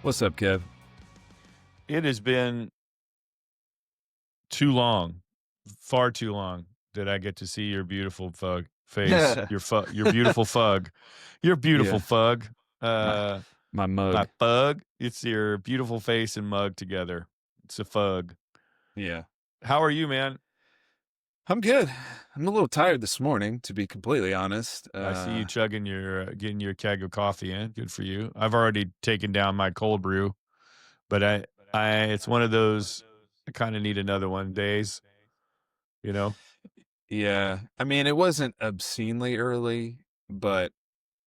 What's up, Kev? It has been too long, far too long that I get to see your beautiful fug face, your beautiful fug, your beautiful Yeah, fug, my uh, my my mug. fug. It's your beautiful face and mug together. It's a fug. Yeah, How are you, man? I'm good. I'm a little tired this morning, to be completely honest. I see you chugging getting your keg of coffee in. Good for you. I've already taken down my cold brew, but it's one of those. I kind of need another one days, you know. Yeah, I mean, it wasn't obscenely early, but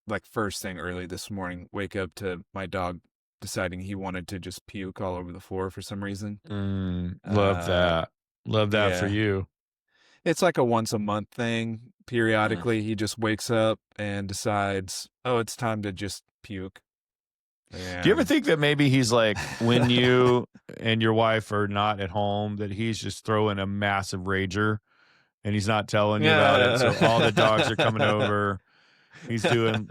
like first thing early this morning, wake up to my dog deciding he wanted to just puke all over the floor for some reason. Love Uh, that. Love that for yeah, you. it's like a once a month thing. Mm. Periodically, he just wakes up and decides, oh, it's time to just puke. Do you ever And think that maybe he's like, when you and your wife are not at home, that he's just throwing a massive rager and he's not telling you about it? So all the dogs are coming yeah. over. He's doing,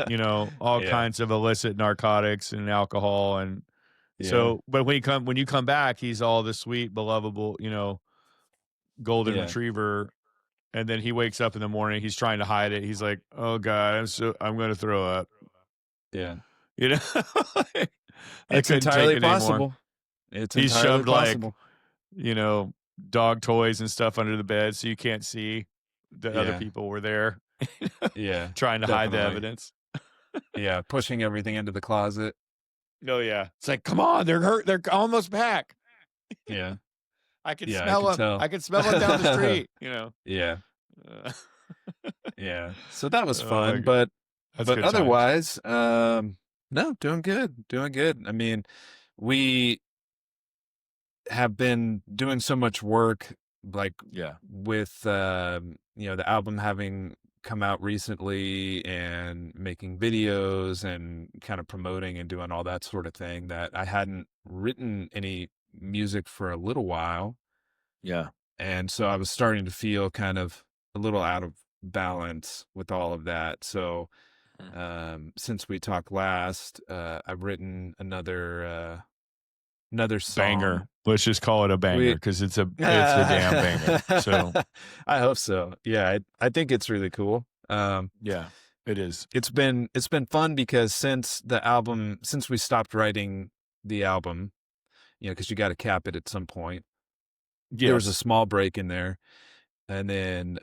all Yeah. kinds of illicit narcotics and alcohol. And Yeah. so, but when you come back, he's all the sweet, belovable, golden Yeah. retriever. And then he wakes up in the morning. He's trying to hide it. He's like, "Oh God, I'm going to throw up." Yeah. You know, I It's couldn't take entirely it anymore. possible. It's He's entirely shoved like, possible. you know, dog toys and stuff under the bed so you can't see that other Yeah. people were there, Yeah. trying to hide the Definitely. evidence. Yeah. Pushing everything into the closet. Oh yeah, it's like, come on, they're hurt. They're almost back. Yeah. I can Yeah. I smell could them. tell. I can smell them down the street. Yeah. Uh, Yeah. So that was oh my fun, God, that's but good times. otherwise, no, doing good. Doing good. I mean, we have been doing so much work like Yeah. with the album having come out recently and making videos and kind of promoting and doing all that sort of thing that I hadn't written any music for a little while. Yeah. And so I was starting to feel kind of a little out of balance with all of that. So Mm. since we talked last, I've written another song. Banger. Let's just call it a banger We because it's a damn banger. So I hope so. Yeah, I think it's really cool. yeah, it is. It's been fun because since we stopped writing the album, because you got to cap it at some point. There was a Yes. small break in there, and then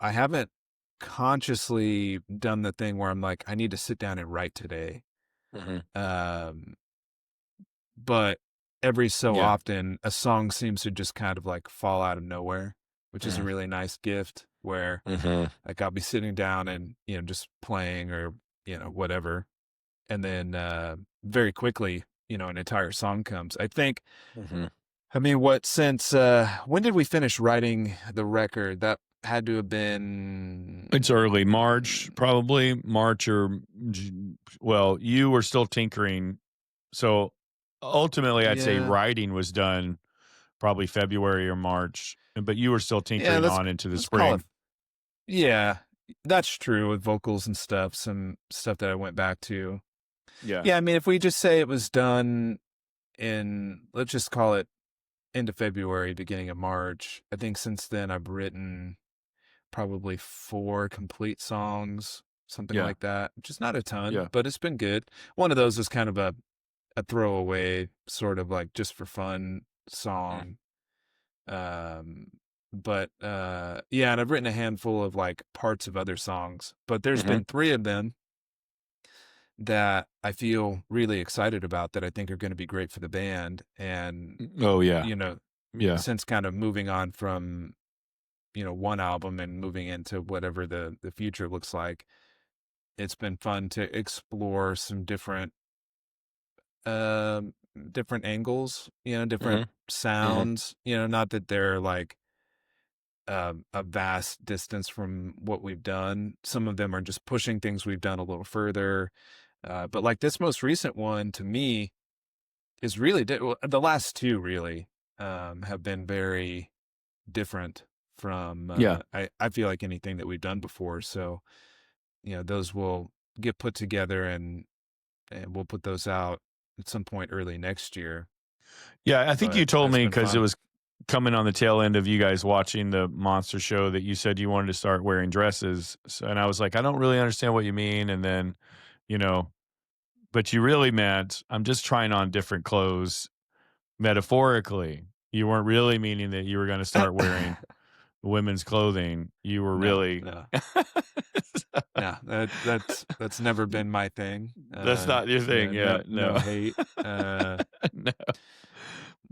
I haven't consciously done the thing where I'm like, I need to sit down and write today. Hmm. Um, but every so Yeah. often a song seems to just kind of like fall out of nowhere, which is a Mm. really nice gift where Hmm. like I'll be sitting down and just playing or whatever, and then very quickly an entire song comes. Hmm. I mean, what since when did we finish writing the record? That had to have It's early March, been. probably March well, you were still tinkering. So ultimately, I'd say Yeah, writing was done probably February or March, but you were still yeah, tinkering on into the let's call it. spring. Yeah, that's true with vocals and stuff, some stuff that I went back to. Yeah. Yeah, I mean, if we just say it was done in, let's just call it end of February, beginning of March, I think since then I've written probably 4 complete songs, something Yeah. like that, which is not a ton, Yeah. but it's been good. One of those is kind of a throwaway, sort of like just for fun Mm. song. Um, but yeah, and I've written a handful of like parts of other songs, but there's Hmm. been 3 of them that I feel really excited about that I think are going to be great for the band. And, Oh yeah. you know, Yeah. since kind of moving on from, one album and moving into whatever the future looks like, it's been fun to explore some um, different angles, different Hmm. Hmm. sounds, not that they're like a vast distance from what we've done. Some of them are just pushing things we've done a little further. But like this most recent one to me is really, well, the last 2 really have been very different from, Yeah. I feel like anything that we've done before. So, those will get put together and we'll put those out at some point early next year. Yeah, I think you But told that's me been because it fun. was coming on the tail end of you guys watching the monster show that you said you wanted to start wearing dresses. So, and I was like, I don't really understand what you mean. And then, you know, but you really meant I'm just trying on different clothes metaphorically. You weren't really meaning that you were going to start wearing women's clothing. You were No, really no, no. That's never been my thing. that's not your thing. No, Yeah, no no. hate. No.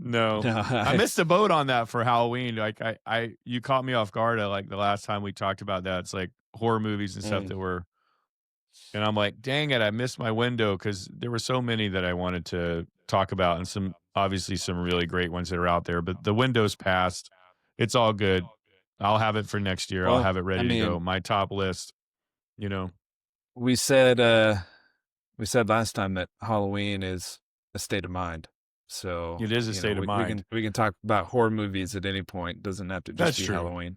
No. No, I missed the boat on that for Halloween. Like you caught me off guard at like the last time we talked about that. It's like horror movies and stuff mm, that were, and I'm like, dang it, I missed my window because there were so many that I wanted to talk about, and some obviously some really great ones that are out there. But the window's passed. It's all good. I'll have it for next year. I'll well, have it I ready to go. mean, My top list. You know, we said last time that Halloween is a state of mind. So, it is a you know, state of mind. we can talk about horror movies at any point. Doesn't have to just That's be true. Halloween.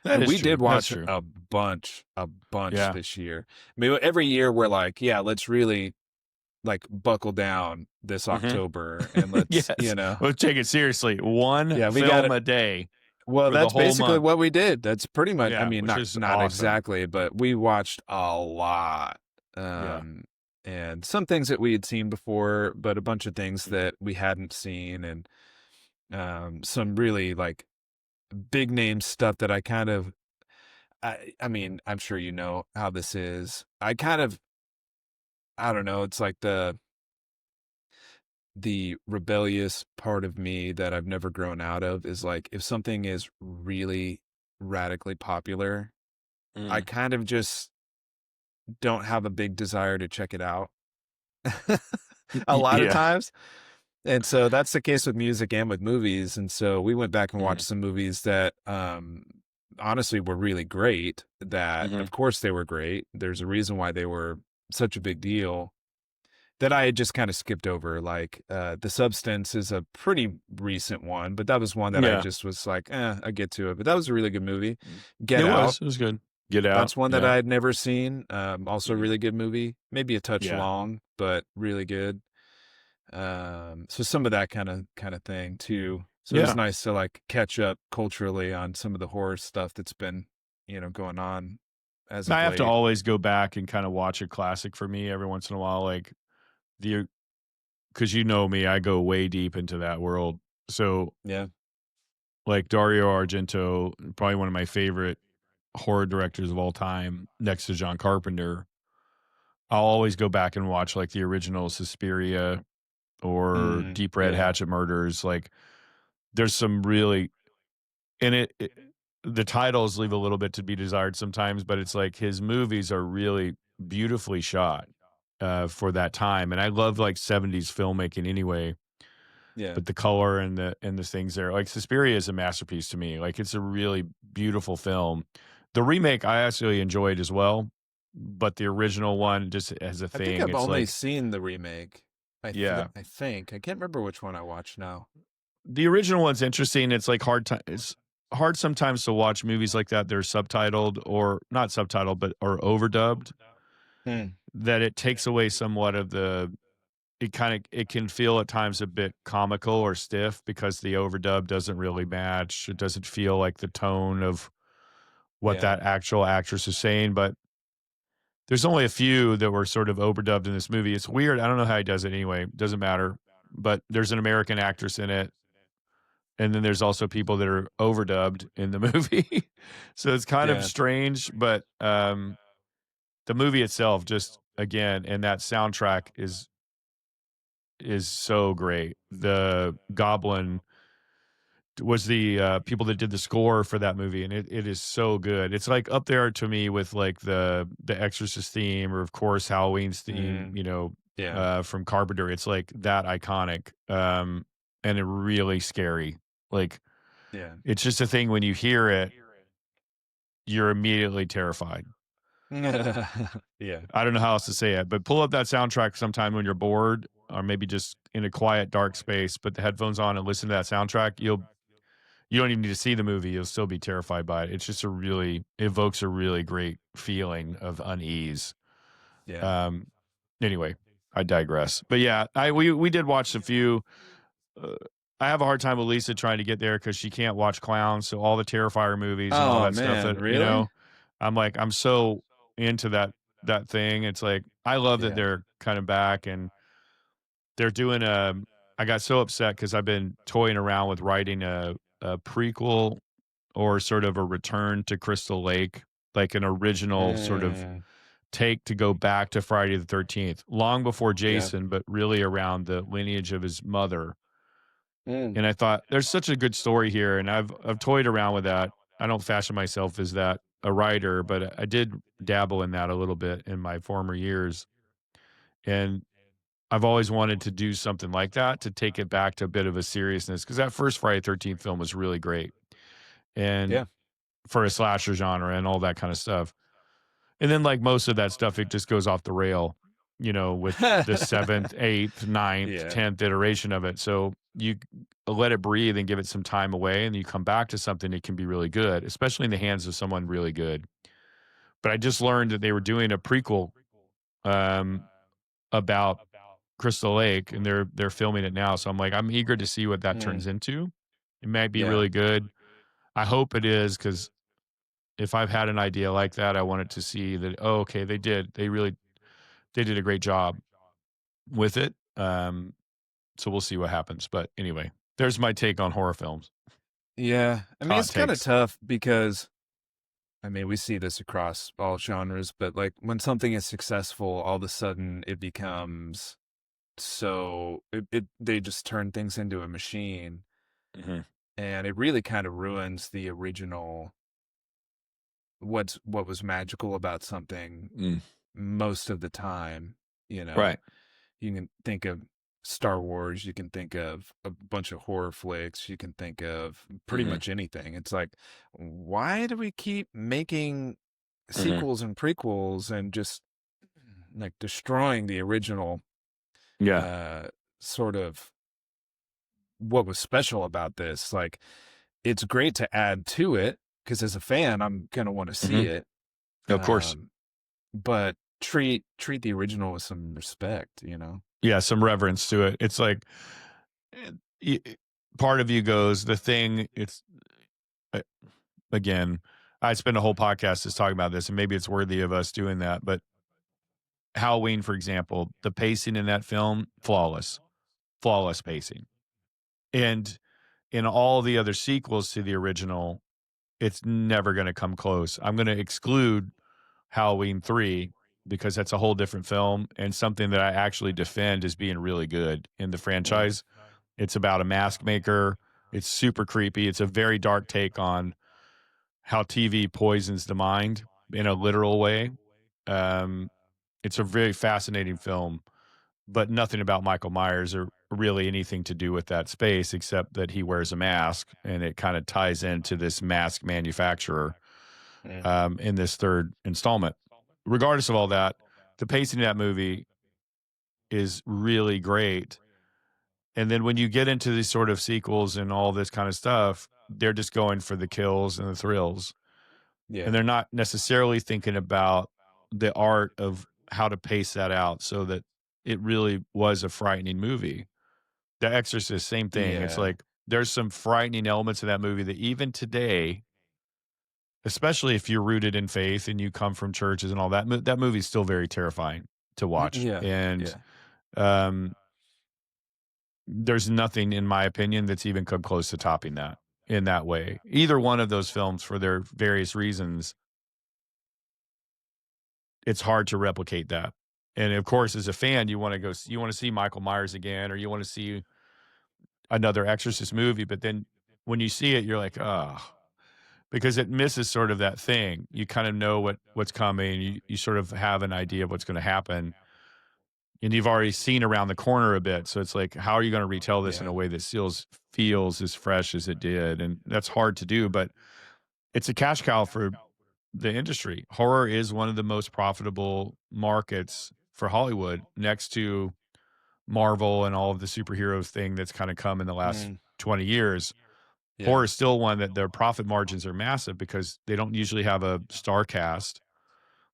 That And is we true. did That's watch true. a bunch Yeah. this year. I mean, every year we're like, yeah, let's really like buckle down this Hmm. October and let's, Yes. Let's take it seriously. One yeah, we got film it. a day Well, for the that's whole basically month. what we did. That's pretty much, I Yeah, mean, which is not awesome. exactly, but we watched a lot. Yeah. And some things that we had seen before, but a bunch of things that we hadn't seen, and some really like big name stuff that I kind of I mean, I'm sure you know how this is. I kind of I don't know, it's like the rebellious part of me that I've never grown out of is like if something is really radically popular, I Mm. kind of just don't have a big desire to check it out a lot of Yeah. times. And so that's the case with music and with movies. And so we went back and watched Mm. some movies that honestly were really great, that Hmm. of course they were great. There's a reason why they were such a big deal that I had just kind of skipped over. Like The Substance is a pretty recent one, but that was one that I Yeah. just was like, I get to it. But that was a really good movie. Get It Out, was. It was good. Get Out. that's one that Yeah. I had never seen. Also a Mhm. really good movie. Maybe a touch Yeah. long, but really good. So some of that kind of thing too. So it was Yeah. nice to like catch up culturally on some of the horror stuff that's been, going on as And I of have to late. always go back and kind of watch a classic for me every once in a while, like the because you know me, I go way deep into that world. So Yeah. like Dario Argento, probably one of my favorite horror directors of all time, next to John Carpenter. I'll always go back and watch like the original Suspiria or Deep Red Yeah. Hatchet Murders. Like there's some really and the titles leave a little bit to be desired sometimes, but it's like his movies are really beautifully shot for that time. And I love like 70s filmmaking anyway, Yeah. but the color and the things there, like Suspiria is a masterpiece to me. Like it's a really beautiful film. The remake I actually enjoyed as well, but the original one just as a I think thing, I've it's only like, seen the remake. yeah, I think. I can't remember which one I watched now. the original one's interesting. It's like hard time. It's hard sometimes to watch movies like that. They're subtitled or not subtitled, but or overdubbed. Hmm. That it takes away somewhat of the. It can feel at times a bit comical or stiff because the overdub doesn't really match. It doesn't feel like the tone of what Yeah. that actual actress is saying. But there's only a few that were sort of overdubbed in this movie. It's weird. I don't know how he does it anyway. Doesn't matter. But there's an American actress in it. And then there's also people that are overdubbed in the movie. So it's kind of Yeah. strange, but the movie itself just again and that soundtrack is so great. The Goblin was the people that did the score for that movie, and it is so good. It's like up there to me with like the Exorcist theme, or of course Halloween's theme. Mm. Yeah. From Carpenter. It's like that iconic, and it really scary. Like Yeah. it's just a thing when you hear it, you're immediately terrified. Yeah. I don't know how else to say it, but pull up that soundtrack sometime when you're bored, or maybe just in a quiet, dark space. Put the headphones on and listen to that soundtrack. You don't even need to see the movie. You'll still be terrified by it. It's just evokes a really great feeling of unease. Yeah. Um, anyway, I digress. But yeah, we did watch a few. Uh, I have a hard time with Lisa trying to get there because she can't watch clowns. So all the Terrifier movies and all Oh that stuff man, that really? I'm like I'm so into that thing. It's like I love that Yeah. they're kind of back and they're doing a. I got so upset because I've been toying around with writing a prequel or sort of a return to Crystal Lake, like an original sort of Mm, take to go back to Friday the 13th, long before yeah. Jason, but really around the lineage of his mother. Mm, And I thought there's such a good story here, and I've toyed around with that. I don't fashion myself as that a writer, but I did dabble in that a little bit in my former years. And I've always wanted to do something like that to take it back to a bit of a seriousness because that first Friday 13th film was really great. And yeah. for a slasher genre and all that kind of stuff. And then, like most of that stuff, it just goes off the rail, with the seventh, eighth, ninth, Yeah. 10th iteration of it. So you let it breathe and give it some time away, and you come back to something that can be really good, especially in the hands of someone really good. But I just learned that they were doing a prequel um, about Crystal Lake, and they're filming it now. So I'm like, I'm eager to see what that Mm, turns into. It might be yeah. really good. I hope it is because if I've had an idea like that, I wanted to see that. Oh, okay, they did. They did a great job with it. So we'll see what happens. But anyway, there's my take on horror films. Yeah. I mean, Hot it's kind of takes. tough because I mean, we see this across all genres, but like when something is successful, all of a sudden it becomes so they just turn things into a machine, Hmm. and it really kind of ruins the original what was magical about something Mm. most of the time, you know. Right. You can think of Star Wars, you can think of a bunch of horror flicks, you can think of pretty Hmm. much anything. It's like, why do we keep making Hmm. sequels and prequels and just like destroying the original Yeah. uh sort of what was special about this? Like it's great to add to it because as a fan, I'm gonna want to see Hmm. it. Of course. Um, but treat the original with some respect, you know? Yeah. Some reverence to it. It's like eh, y- part of you goes, the thing, uh, again, I spent a whole podcast just talking about this, and maybe it's worthy of us doing that. But Halloween, for example, the pacing in that film, flawless, flawless pacing. And in all the other sequels to the original, it's never going to come close. I'm going to exclude Halloween 3 because that's a whole different film and something that I actually defend as being really good in the Mm, franchise. It's about a mask maker. It's super creepy. It's a very dark take on how TV poisons the mind in a literal way. Um, it's a very fascinating film, but nothing about Michael Myers or really anything to do with that space except that he wears a mask and it kind of ties into this mask manufacturer mm, in this third installment. Regardless of all that, the pacing of that movie is really great. And then when you get into these sort of sequels and all this kind of stuff, they're just going for the kills and the thrills. And yeah. they're not necessarily thinking about the art of how to pace that out so that it really was a frightening movie. The Exorcist, same thing. It's Yeah. like there's some frightening elements of that movie that even today, especially if you're rooted in faith and you come from churches and all that, that movie's still very terrifying to watch. Yeah. And Yeah. um, there's nothing, in my opinion, that's even come close to topping that in that way. Either one of those films, for their various reasons, it's hard to replicate that. And of course, as a fan, you want to go, you want to see Michael Myers again, or you want to see another Exorcist movie. But then when you see it, you're like, oh, because it misses sort of that thing. You kind of know what's coming. You sort of have an idea of what's going to happen, and you've already seen around the corner a bit. So it's like, how are you going to retell this in Yeah. a way that still feels as fresh as it did? And that's hard to do, but it's a cash cow for the industry. Horror is one of the most profitable markets for Hollywood, next to Marvel and all of the superhero thing that's kind of come in the last Mm, 20 years. yeah. Horror is still one that their profit margins are massive because they don't usually have a star cast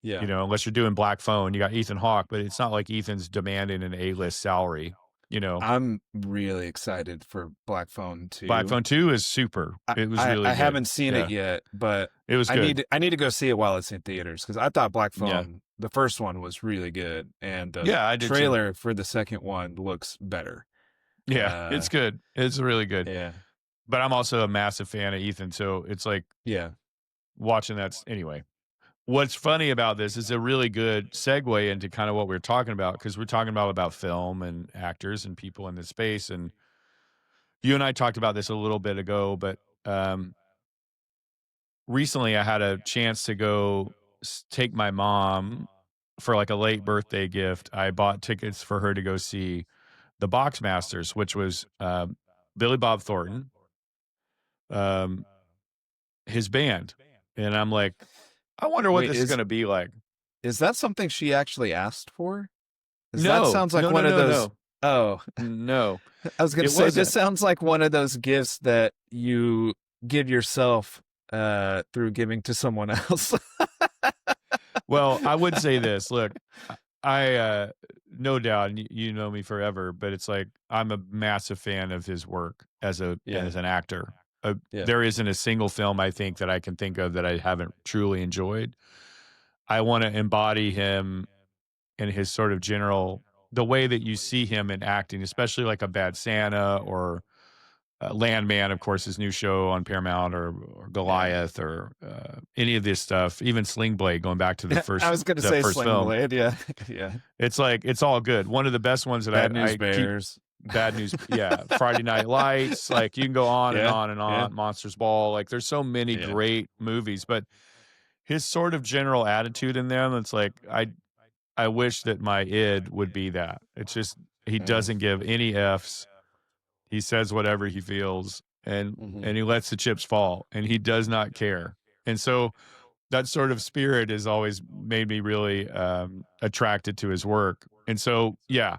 Yeah. unless you're doing Black Phone, you got Ethan Hawke, but it's not like Ethan's demanding an A-list salary, you know. I'm really excited for Black Phone Black 2. Phone 2 is super. It was I really good. haven't seen it Yeah. yet, but It was good. I need to go see it while it's in theaters because I thought Black Yeah. Phone, the first one, was really good, and the Yeah, I did too. trailer for the second one looks better. Yeah, Uh, it's good. It's really good. yeah, But I'm also a massive fan of Ethan, so it's like yeah, watching anyway. What's funny about this is a really good segue into kind of what we're talking about because we're talking about film and actors and people in this space. And you and I talked about this a little bit ago, but um, recently I had a chance to go take my mom for like a late birthday gift. I bought tickets for her to go see the Boxmasters, which was Billy Bob Thornton, um, his band. And I'm like, I wonder what Wait, this is going to be like. is that something she actually asked for? Because that No, sounds like no, no, one of no, those. no, Oh, no. I was gonna It say this wasn't. sounds like one of those gifts that you give yourself through giving to someone else. Well, I would say this. Look, I no doubt, and you know me forever, but it's like I'm a massive fan of his work as Yeah, an actor. yeah, There isn't a single film I think that I can think of that I haven't truly enjoyed. I want to embody him and his sort of general the way that you see him in acting, especially like a Bad Santa or Landman, of course, his new show on Paramount, or yeah. Goliath, or any of this stuff. Even Sling Blade, going back to I was gonna the say first Sling film. Blade. Yeah, yeah. It's like it's all good. One of the best ones that Bad News I keep. Bears. Bad News, yeah. Friday Night Lights, like you can go on and Yeah, on and yeah, on. Monsters Ball, like there's so many yeah. great movies, but his sort of general attitude in them, it's like I wish that my id would be that. It's just he Mm, doesn't give any f's. He says whatever he feels, hmm. and he lets the chips fall, and he does not care. And so that sort of spirit has always made me really attracted to his work. And so, yeah,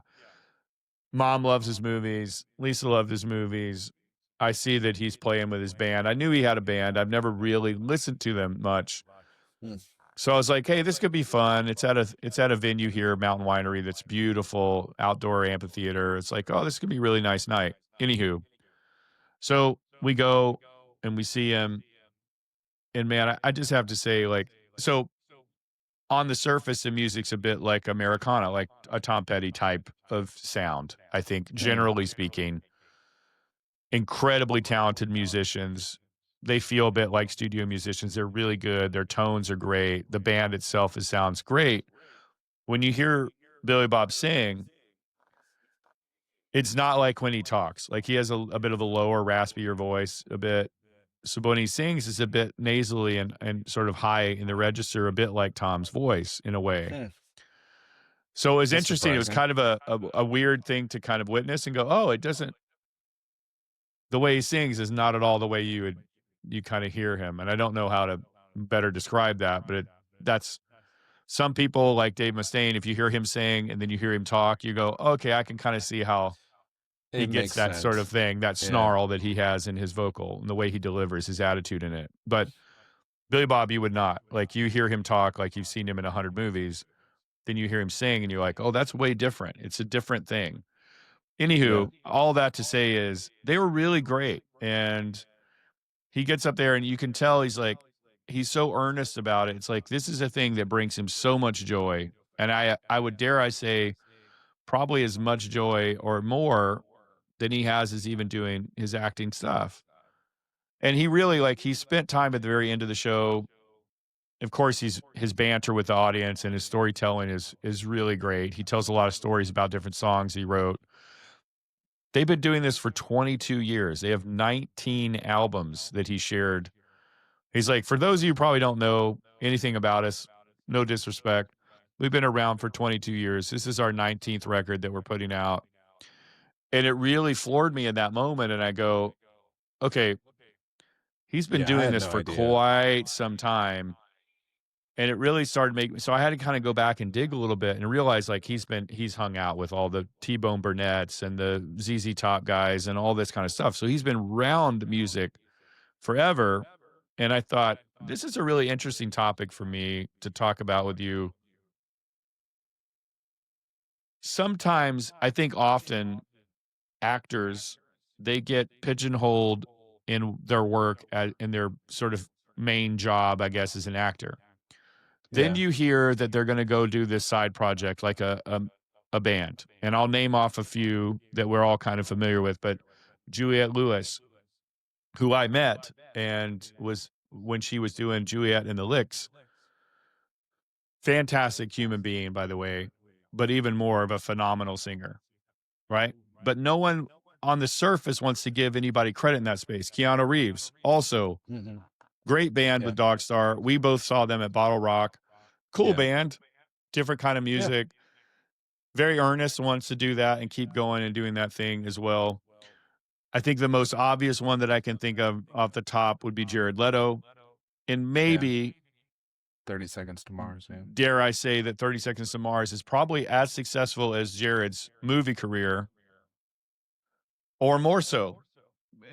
mom loves his movies. Lisa loved his movies. I see that he's playing with his band. I knew he had a band. I've never really listened to them much. Mm, So I was like, "Hey, this could be fun." It's at a venue here, Mountain Winery, that's beautiful, outdoor amphitheater. It's like, "Oh, this could be a really nice night." Anywho, so we go and we see him, and man, I just have to say, like, so on the surface, the music's a bit like Americana, like a Tom Petty type of sound. I think, mm. generally speaking, incredibly talented musicians. They feel a bit like studio musicians. They're really good. Their tones are great. The band itself sounds great. When you hear Billy Bob sing, it's not like when he talks. Like he has a bit of a lower, raspier voice, a bit. So when he sings, it's a bit nasally and sort of high in the register, a bit like Tom's voice in a way. Hmm. So it was That's interesting. It was surprising. kind of a weird thing to kind of witness and go, oh, it doesn't. The way he sings is not at all the way you kind of hear him, and I don't know how to better describe that, but that's some people like Dave Mustaine. If you hear him sing and then you hear him talk, you go, okay, I can kind of see how he It gets makes that sort of sense. thing, that Yeah, snarl that he has in his vocal and the way he delivers his attitude in it. But Billy Bob, you would not. Like you hear him talk like you've seen him in 100 movies, then you hear him sing and you're like, oh, that's way different. It's a different thing. yeah, Anywho, all that to say is they were really great. And he gets up there and you can tell he's so earnest about it. It's like this is a thing that brings him so much joy. And I would dare I say probably as much joy or more than he has as even doing his acting stuff. And he really he spent time at the very end of the show. Of course, his banter with the audience and his storytelling is really great. He tells a lot of stories about different songs he wrote. They've been doing this for 22 years. They have 19 albums that he shared. He's like, for those of you who probably don't know anything about us, no disrespect. We've been around for 22 years. This is our 19th record that we're putting out. And it really floored me in that moment. And I go, okay, he's been yeah. I doing had this no for idea. quite some time. And it really started making me, so I had to kind of go back and dig a little bit and realize he's hung out with all the T-Bone Burnett's and the ZZ Top guys and all this kind of stuff. So he's been around music forever. And I thought, this is a really interesting topic for me to talk about with you. Sometimes, I think often actors, they get pigeonholed in their work in their sort of main job, I guess, as an actor. Then Yeah. you hear that they're going to go do this side project like a band. And I'll name off a few that we're all kind of familiar with, but Juliet Lewis, who I met and was when she was doing Juliet and the Licks, fantastic human being, by the way, but even more of a phenomenal singer, right? But no one on the surface wants to give anybody credit in that space. Keanu Reeves, also Hmm. great band Yeah. with Dogstar. We both saw them at Bottle Rock. Cool Yeah. band, different kind of Yeah. music. Very earnest, wants to do that and keep going and doing that thing as well. I think the most obvious one that I can think of off the top would be Jared Leto. And Yeah. maybe, 30 Seconds to Mars. Yeah. dare I say, that 30 Seconds to Mars is probably as successful as Jared's movie career, or more so.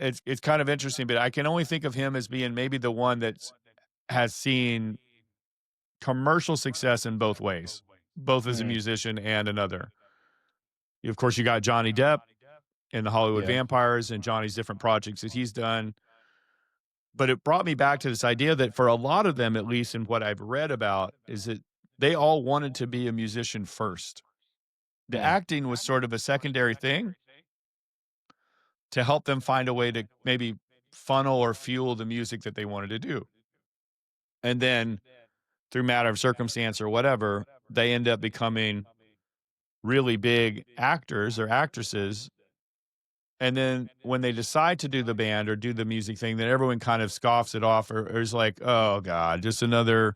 It's kind of interesting, but I can only think of him as being maybe the one that has seen commercial success in both ways, both as a Hmm. musician and another. Of course, you got Johnny Depp in the Hollywood Yeah. Vampires and Johnny's different projects that he's done. But it brought me back to this idea that for a lot of them, at least in what I've read about, is that they all wanted to be a musician first. The Hmm. acting was sort of a secondary thing to help them find a way to maybe funnel or fuel the music that they wanted to do. And then through matter of circumstance or whatever, they end up becoming really big actors or actresses. And then when they decide to do the band or do the music thing, then everyone kind of scoffs it off or is like, oh God, just another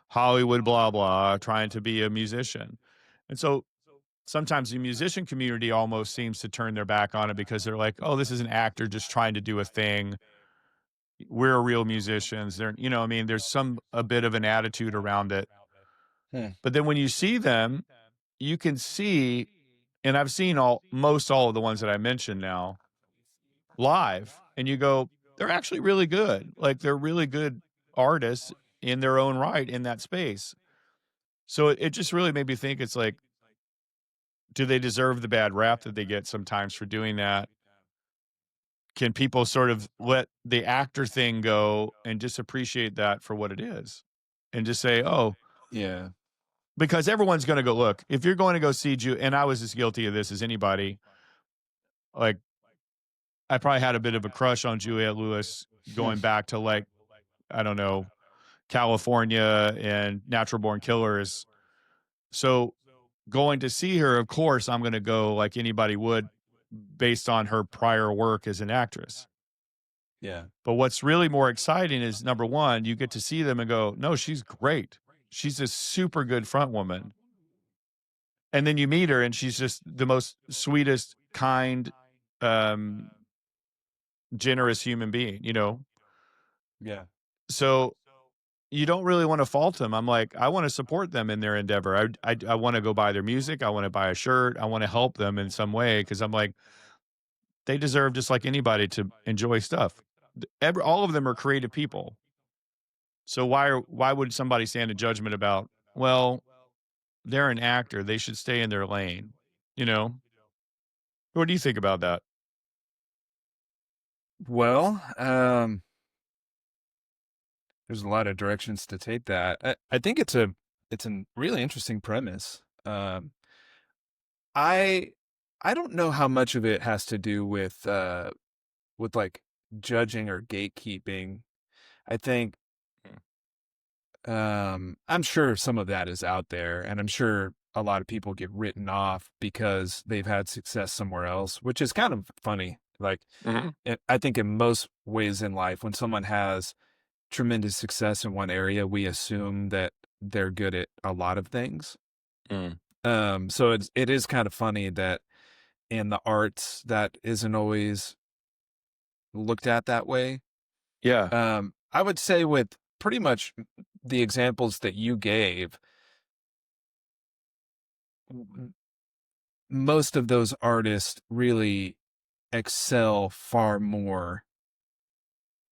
Hollywood blah blah trying to be a musician. And so sometimes the musician community almost seems to turn their back on it because they're like, oh, this is an actor just trying to do a thing. We're real musicians. They're, I mean, there's a bit of an attitude around it. Hmm. But then when you see them, you can see, and I've seen most all of the ones that I mentioned now live, and you go, they're actually really good. Like they're really good artists in their own right in that space. So it just really made me think it's like, do they deserve the bad rap that they get sometimes for doing that? Can people sort of let the actor thing go and just appreciate that for what it is? And just say, oh, Yeah. because everyone's going to go, look, if you're going to go see and I was as guilty of this as anybody, like I probably had a bit of a crush on Juliet Lewis Hmm. going back to like, I don't know, California and Natural Born Killers. So going to see her, of course, I'm going to go like anybody would based on her prior work as an actress. Yeah. But what's really more exciting is number one, you get to see them and go, no, she's great. She's a super good front woman. And then you meet her and she's just the most sweetest, kind, um, generous human being. Yeah. So you don't really want to fault them. I'm like, I want to support them in their endeavor. I want to go buy their music. I want to buy a shirt. I want to help them in some way because I'm like, they deserve just like anybody to enjoy stuff. All of them are creative people. So why would somebody stand in judgment about, well, they're an actor, they should stay in their lane, you know? What do you think about that? Well, there's a lot of directions to take that. I think it's a really interesting premise. I I don't know how much of it has to do with like judging or gatekeeping. I think Mm. I'm sure some of that is out there, and I'm sure a lot of people get written off because they've had success somewhere else, which is kind of funny. Like, Mhm. I think in most ways in life, when someone has tremendous success in one area, we assume that they're good at a lot of things. Mm. So it is kind of funny that in the arts that isn't always looked at that way. Yeah. I would say with pretty much the examples that you gave, m- most of those artists really excel far more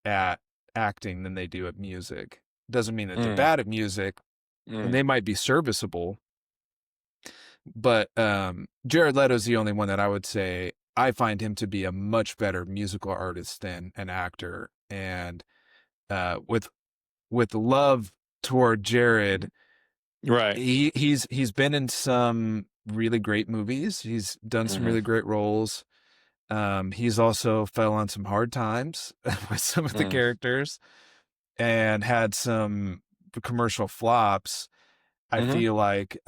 at acting than they do at music. Doesn't mean that they're Mm, bad at music, and mm, they might be serviceable. But Jared Leto's the only one that I would say I find him to be a much better musical artist than an actor. And with love toward Jared, right. he's been in some really great movies. He's done some Hmm. really great roles. He's also fell on some hard times with some of the Mm. characters and had some commercial flops. I Hmm. feel like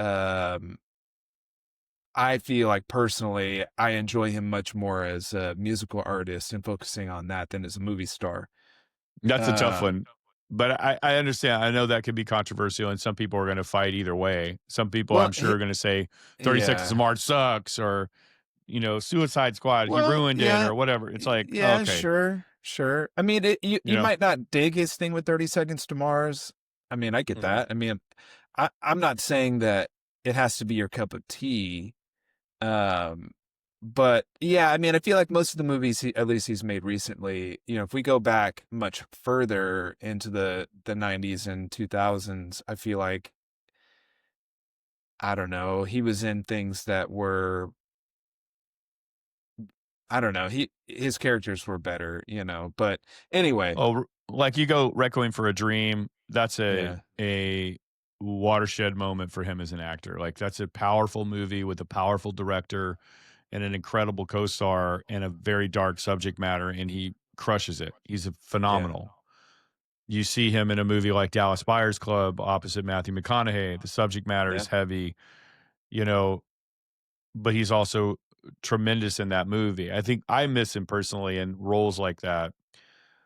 personally, I enjoy him much more as a musical artist and focusing on that than as a movie star. That's a tough Um, one. But I understand. I know that could be controversial, and some people are going to fight either way. Some people, well, I'm sure, are going to say 30 Seconds to yeah, Mars sucks, or, Suicide Squad, he well, ruined it, yeah, or whatever. It's like, oh, yeah, okay, sure, sure. I mean, you you know, might not dig his thing with 30 Seconds to Mars. I mean, I get Mhm. that. I mean, I'm not saying that it has to be your cup of tea. Um, but yeah, I mean, I feel like most of the movies at least he's made recently, if we go back much further into the 90s and 2000s, I feel like I don't know, he was in things that were I don't know, his characters were better, but anyway, Oh, like you go Requiem for a Dream. That's yeah. a watershed moment for him as an actor. Like that's a powerful movie with a powerful director and an incredible co-star and a very dark subject matter, and he crushes it. He's a Yeah. phenomenal. You see him in a movie like Dallas Buyers Club opposite Matthew McConaughey. The subject matter Yeah. is heavy, you know, but he's also tremendous in that movie. I think I miss him personally in roles like that.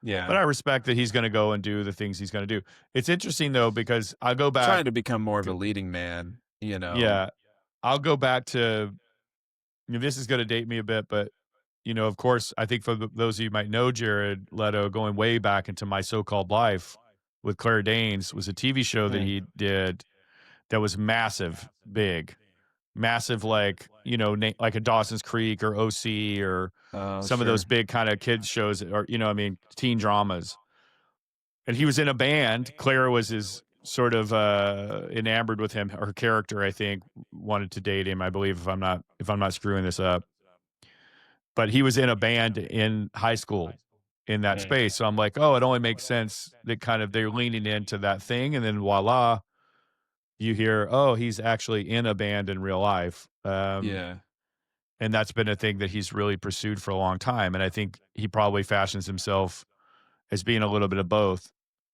But Yeah. I respect that he's going to go and do the things he's going to do. It's interesting though because I go back. Trying to become more of a leading man. Yeah, I'll go back to. This is going to date me a bit, but of course, I think for those of you who might know Jared Leto, going way back into My So-Called Life with Claire Danes was a TV show that Hmm. he did that was massive, big, massive, like like a Dawson's Creek or OC or Oh, some of those sure. big kind of kids shows, or teen dramas. And he was in a band. Claire was his sort of enamored with him. Her character, I think, wanted to date him. I believe if I'm not screwing this up, but he was in a band in high school in that Hmm. space. So I'm like, oh, it only makes sense that kind of they're leaning into that thing, and then voila, you hear, oh, he's actually in a band in real life. Yeah. And that's been a thing that he's really pursued for a long time. And I think he probably fashions himself as being a little bit of both.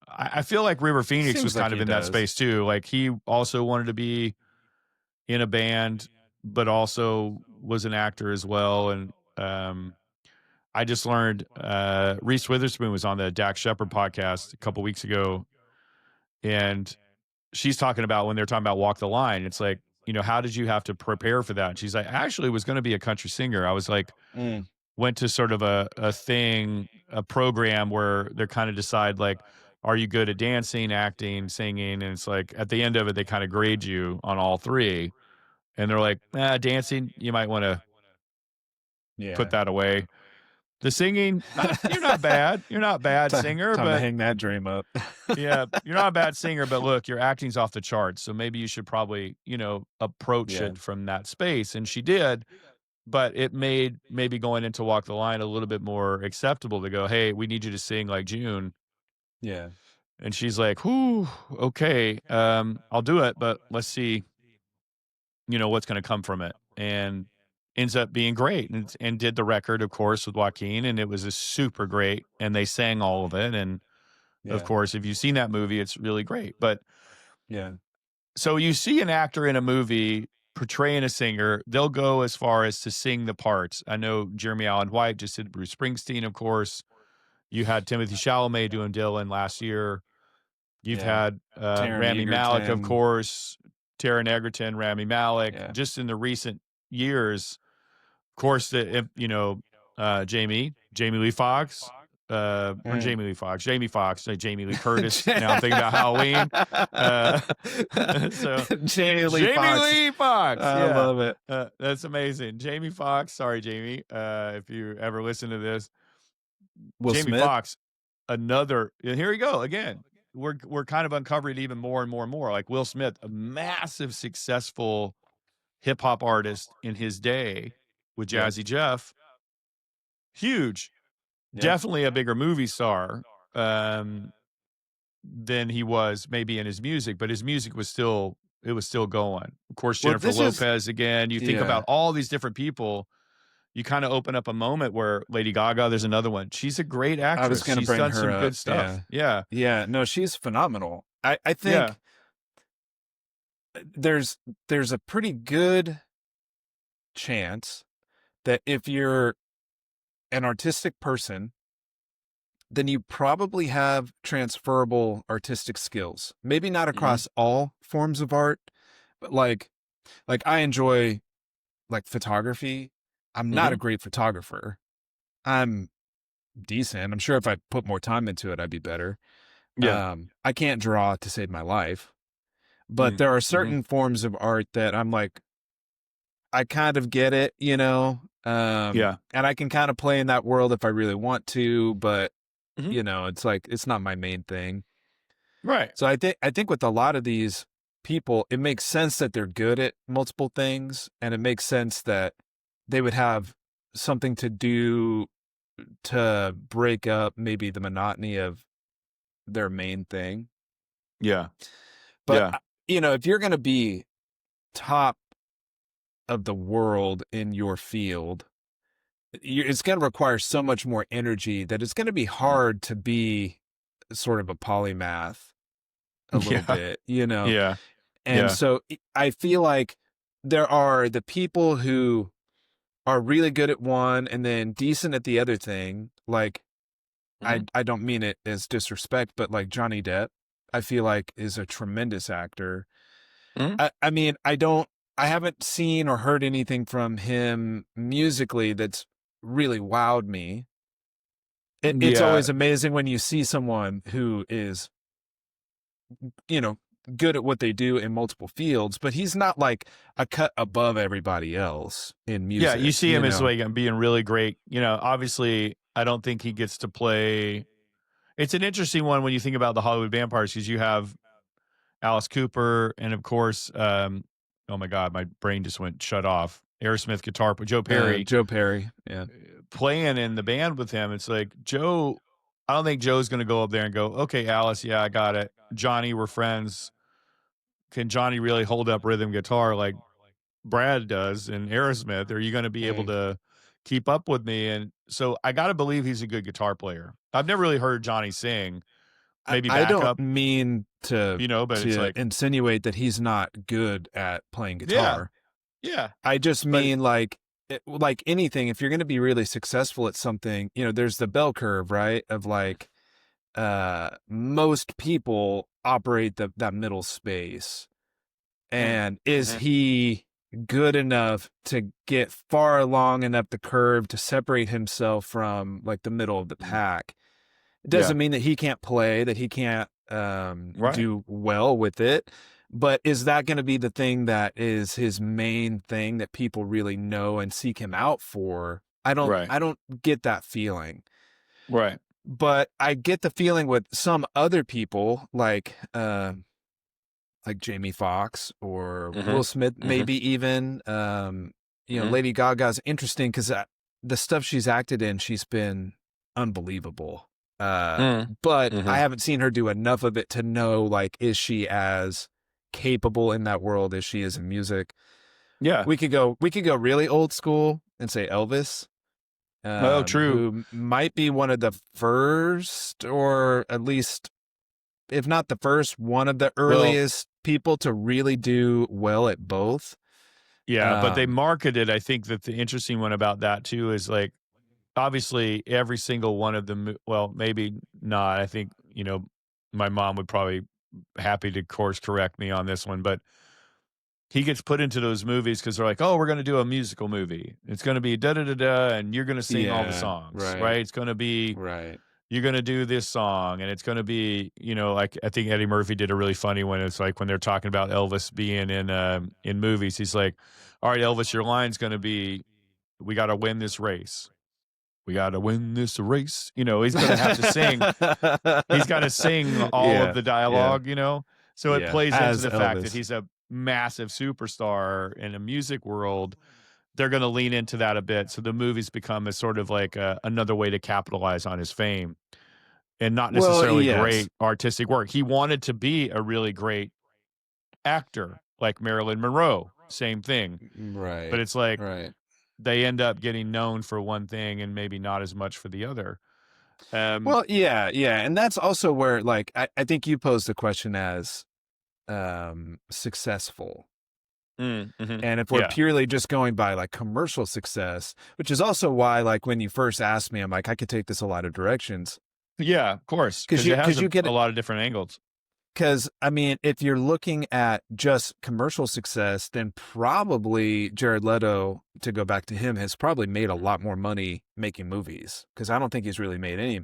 I feel like River Phoenix was Seems like kind of he in that does. space too. Like he also wanted to be in a band, but also was an actor as well. And I just learned Reese Witherspoon was on the Dax Shepard podcast a couple weeks ago, and she's talking about when they're talking about Walk the Line. It's like, how did you have to prepare for that? And she's like, I actually was going to be a country singer. I was like, Mm. went to sort of a thing, a program where they're kind of decide like, are you good at dancing, acting, singing? And it's like at the end of it, they kind of grade you on all three. And they're like, dancing, you might want to put Yeah. that away. The singing, you're not bad. You're not a bad singer, Time to but hang that dream up. yeah, you're not a bad singer, but look, your acting's off the charts. So maybe you should probably, approach Yeah. it from that space. And she did, but it made maybe going into Walk the Line a little bit more acceptable to go, hey, we need you to sing like June. Yeah. And she's like, whew, okay, I'll do it, but let's see, what's going to come from it. And ends up being great and did the record, of course, with Joaquin. And it was a super great. And they sang all of it. And of Yeah. course, if you've seen that movie, it's really great. But Yeah. so you see an actor in a movie portraying a singer, they'll go as far as to sing the parts. I know Jeremy Allen White just did Bruce Springsteen, of course. You had Timothy Chalamet doing Dylan last year. You've Yeah. had Taron Rami Malek, of Egerton. course, Taron Egerton, Rami Malek. Yeah. Just in the recent years, of course, Jamie Lee Fox, or Mm. Jamie Fox, Jamie Lee Curtis. Now I'm thinking about Halloween. Uh, so Jamie Lee Jamie Foxx. Lee Fox, I yeah, love it. that's amazing. Jamie Fox, sorry, Jamie, if you ever listen to this, Will Jamie Smith. Fox, another. Here we go again. we're kind of uncovering even more and more and more. Like Will Smith, a massive successful hip hop artist in his day with Yeah. Jazzy Jeff, huge, Yeah. definitely a bigger movie star than he was maybe in his music, but his music was still it was still going. Of course, Well, Jennifer this is Lopez again. You think yeah. about all these different people. You kind of open up a moment where Lady Gaga, there's another one. She's a great I was actress. gonna She's bring done her some up. good stuff. Yeah. Yeah. Yeah. No, she's phenomenal. I Yeah. think there's a pretty good chance that if you're an artistic person, then you probably have transferable artistic skills. Maybe not Hmm. across all forms of art, but like I enjoy like photography. I'm not a Hmm. great photographer. I'm decent. I'm sure if I put more time into it, I'd be better. Yeah. I can't draw to save my life, but Hmm. there are Hmm. certain forms of art that I'm like, I kind of get it, Yeah. and I can kind of play in that world if I really want to, but Hmm. it's like it's not my main thing. Right. So I think with a lot of these people, it makes sense that they're good at multiple things, and it makes sense that they would have something to do to break up maybe the monotony of their main thing. Yeah. But Yeah. if you're going to be top of the world in your field, it's going to require so much more energy that it's going to be hard to be sort of a polymath a little Yeah. bit. Yeah. And Yeah. so I feel like there are the people who are really good at one and then decent at the other thing. Like I Hmm. I don't mean it as disrespect, but like Johnny Depp, I feel like is a tremendous actor. Hmm. I mean, I haven't seen or heard anything from him musically that's really wowed me. It's Yeah. always amazing when you see someone who is, you know, good at what they do in multiple fields, but he's not like a cut above everybody else in Yeah. You music, see him as like being really great. Obviously, I don't think he gets to play. It's an interesting one when you think about the Hollywood vampires because you have Alice Cooper and of course, oh my God, my brain just went shut off. Aerosmith guitar, but Joe Perry Joe Perry. Yeah. playing in the band with him. It's like Joe. I don't think Joe's going to go up there and go, "Okay, Alice, yeah, I got it. Johnny, we're friends. Can Johnny really hold up rhythm guitar like Brad does in Aerosmith? Are you going to be able Mm. to keep up with me?" And so I got to believe he's a good guitar player. I've never really heard Johnny sing. Maybe I don't backup, mean to but it's like, insinuate that he's not good at playing yeah, guitar. yeah, I just but mean like anything, if you're going to be really successful at something, there's the bell curve, right? Of like most people operate that middle space. mm, And is mhm, he good enough to get far along enough the curve to separate himself from like the middle of the mhm, pack? It yeah, doesn't mean that he can't play, that he can't right, do well with it. But is that going to be the thing that is his main thing that people really know and seek him out for? I don't right, I don't get that feeling. right. But I get the feeling with some other people like Jamie Foxx or Will Mhm, Smith, mhm, maybe even. mhm, Lady Gaga's interesting because the stuff she's acted in, she's been unbelievable. mhm, But I mhm. haven't seen her do enough of it to know, like, is she as capable in that world as she is in music? Yeah. We could go really old school and say Elvis, Oh, true. who might be one of the first, or at least if not the first, one of the Well, earliest people to really do well at both. yeah, but they Um, marketed. I think that the interesting one about that too is like obviously every single one of them. Well, maybe not. I think my mom would probably happy to course correct me on this one, but he gets put into those movies because they're like, oh, we're going to do a musical movie. It's going to be da da da da, and you're going to sing all the yeah, songs, right, right? It's going to be right. you're going to do this song, and it's going to be like I think Eddie Murphy did a really funny one. It's like when they're talking about Elvis being in movies, he's like, all right, Elvis, your line's going to be, we got to win this race. we got to win this race. You know, he's going to have to sing. He's got to sing all of Yeah, the yeah, dialogue, you know? So it yeah. plays into As the fact that Elvis. he's a massive superstar in a music world. They're going to lean into that a bit. So the movies become a sort of like another way to capitalize on his fame and not Well, necessarily yes. great artistic work. He wanted to be a really great actor, like Marilyn Monroe, same thing. But Right, it's like right. they end up getting known for one thing and maybe not as much for the other. Um, Well, yeah, yeah. And that's also where, like, I think you posed the question as successful. And if we're yeah, purely just going by like commercial success, which is also why, like, when you first asked me, I'm like, I could take this a lot of directions. yeah, of course, Because because it has you get a lot of different angles. Because, I mean, if you're looking at just commercial success, then probably Jared Leto, to go back to him, has probably made a lot more money making movies. Because I don't think he's really made any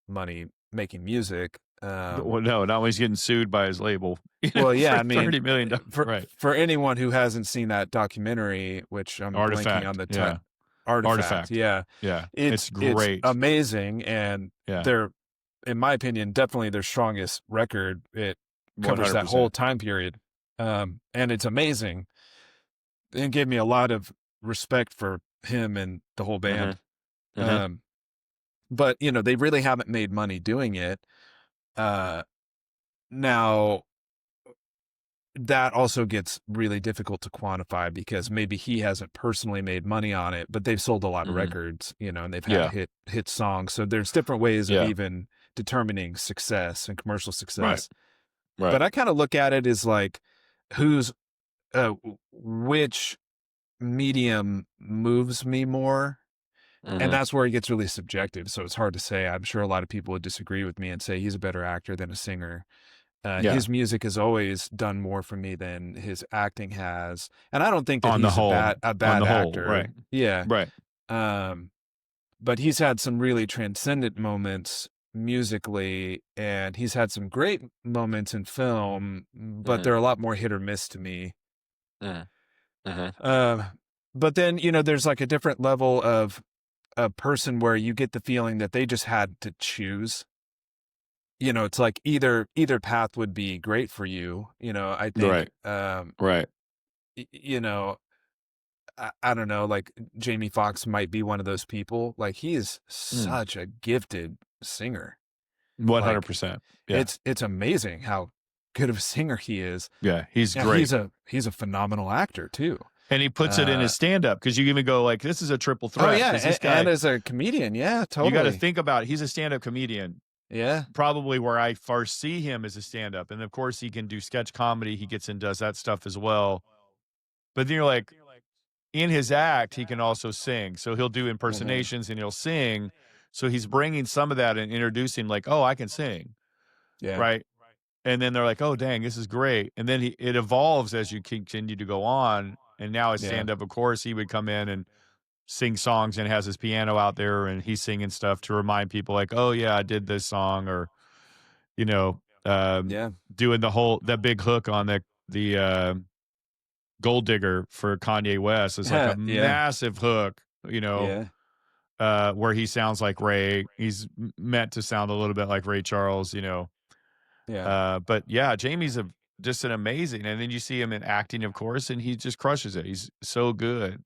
money making music. Well, no, not when he's getting sued by his label, Well, yeah, for I mean, $30 million. Right. for anyone who hasn't seen that documentary, which I'm blanking on Artifact. the Yeah. Artifact, Artifact. yeah, Yeah. It's it's great. amazing, and Yeah. they're, in my opinion, definitely their strongest record. It covers that whole 100%. time period, and it's amazing. It gave me a lot of respect for him and the whole hmm band. hmm Um, but they really haven't made money doing it. Uh, Now that also gets really difficult to quantify because maybe he hasn't personally made money on it, but they've sold a lot of hmm records, and they've had Yeah. hit songs. So there's different ways of Yeah. even determining success and commercial Right. success. Right. But I kind of look at it as like who's which medium moves me more. And hmm that's where it gets really subjective. So it's hard to say. I'm sure a lot of people would disagree with me and say he's a better actor than a singer. Yeah. His music has always done more for me than his acting has, and I don't think that On the he's a whole. On bad the whole. Right. actor. Yeah, Right. um, but he's had some really transcendent moments musically, and he's had some great moments in film, but hmm they're a lot more hit or miss to me. hmm hmm Uh, but then there's like a different level of a person where you get the feeling that they just had to choose. It's like either path would be great for you. I think, Right. Right. y- you know, I don't know, like Jamie Foxx might be one of those people. Like he is Mm. such a gifted singer. Like 100%. Yeah. it's amazing how good of a singer he is. Yeah. He's Yeah, great. he's a phenomenal actor too. And he puts it in Uh, his stand up because you even go like, this is a triple oh threat yeah, because this and guy, as a comedian, yeah, you got to totally. think about it. He's a stand up comedian. Yeah, Probably where I first see him as a stand up. And of course, he can do sketch comedy. He gets and does that stuff as well. But then you're like, in his act, he can also sing. So he'll do hmm, impersonations and he'll sing. So he's bringing some of that and introducing, like, oh, I can sing. yeah, Right. And then they're like, oh, dang, this is great. And then it evolves as you continue to go on. And now as yeah, stand up, of course, he would come in and sing songs and has his piano out there and he's singing stuff to remind people, like, oh, yeah, I did this song, or, you know, um, yeah, doing that big hook on the Gold Digger for Kanye West is like a yeah, massive hook, yeah, where he sounds like Ray. He's meant to sound a little bit like Ray Charles. yeah, But yeah, Jamie's just an amazing. And then you see him in acting, of course, and he just crushes it. He's so good.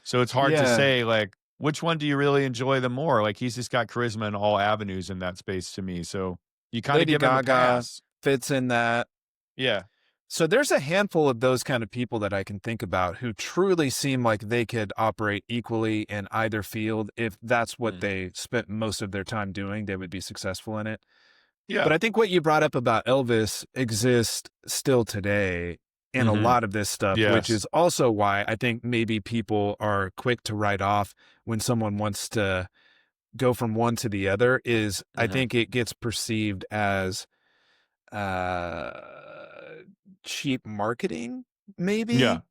So it's hard to yeah. say, like, which one do you really enjoy the more? Like, he's just got charisma in all avenues in that space to me. So you kind of Lady give him a Gaga pass. fits in that. Yeah. So there's a handful of those kind of people that I can think about who truly seem like they could operate equally in either field. If that's what Mm. they spent most of their time doing, they would be successful in it. But Yeah. I think what you brought up about Elvis exists still today in a hmm lot of this stuff, which Yes. is also why I think maybe people are quick to write off when someone wants to go from one to the other. Is I hmm think it gets perceived as uh cheap marketing, Yeah. maybe.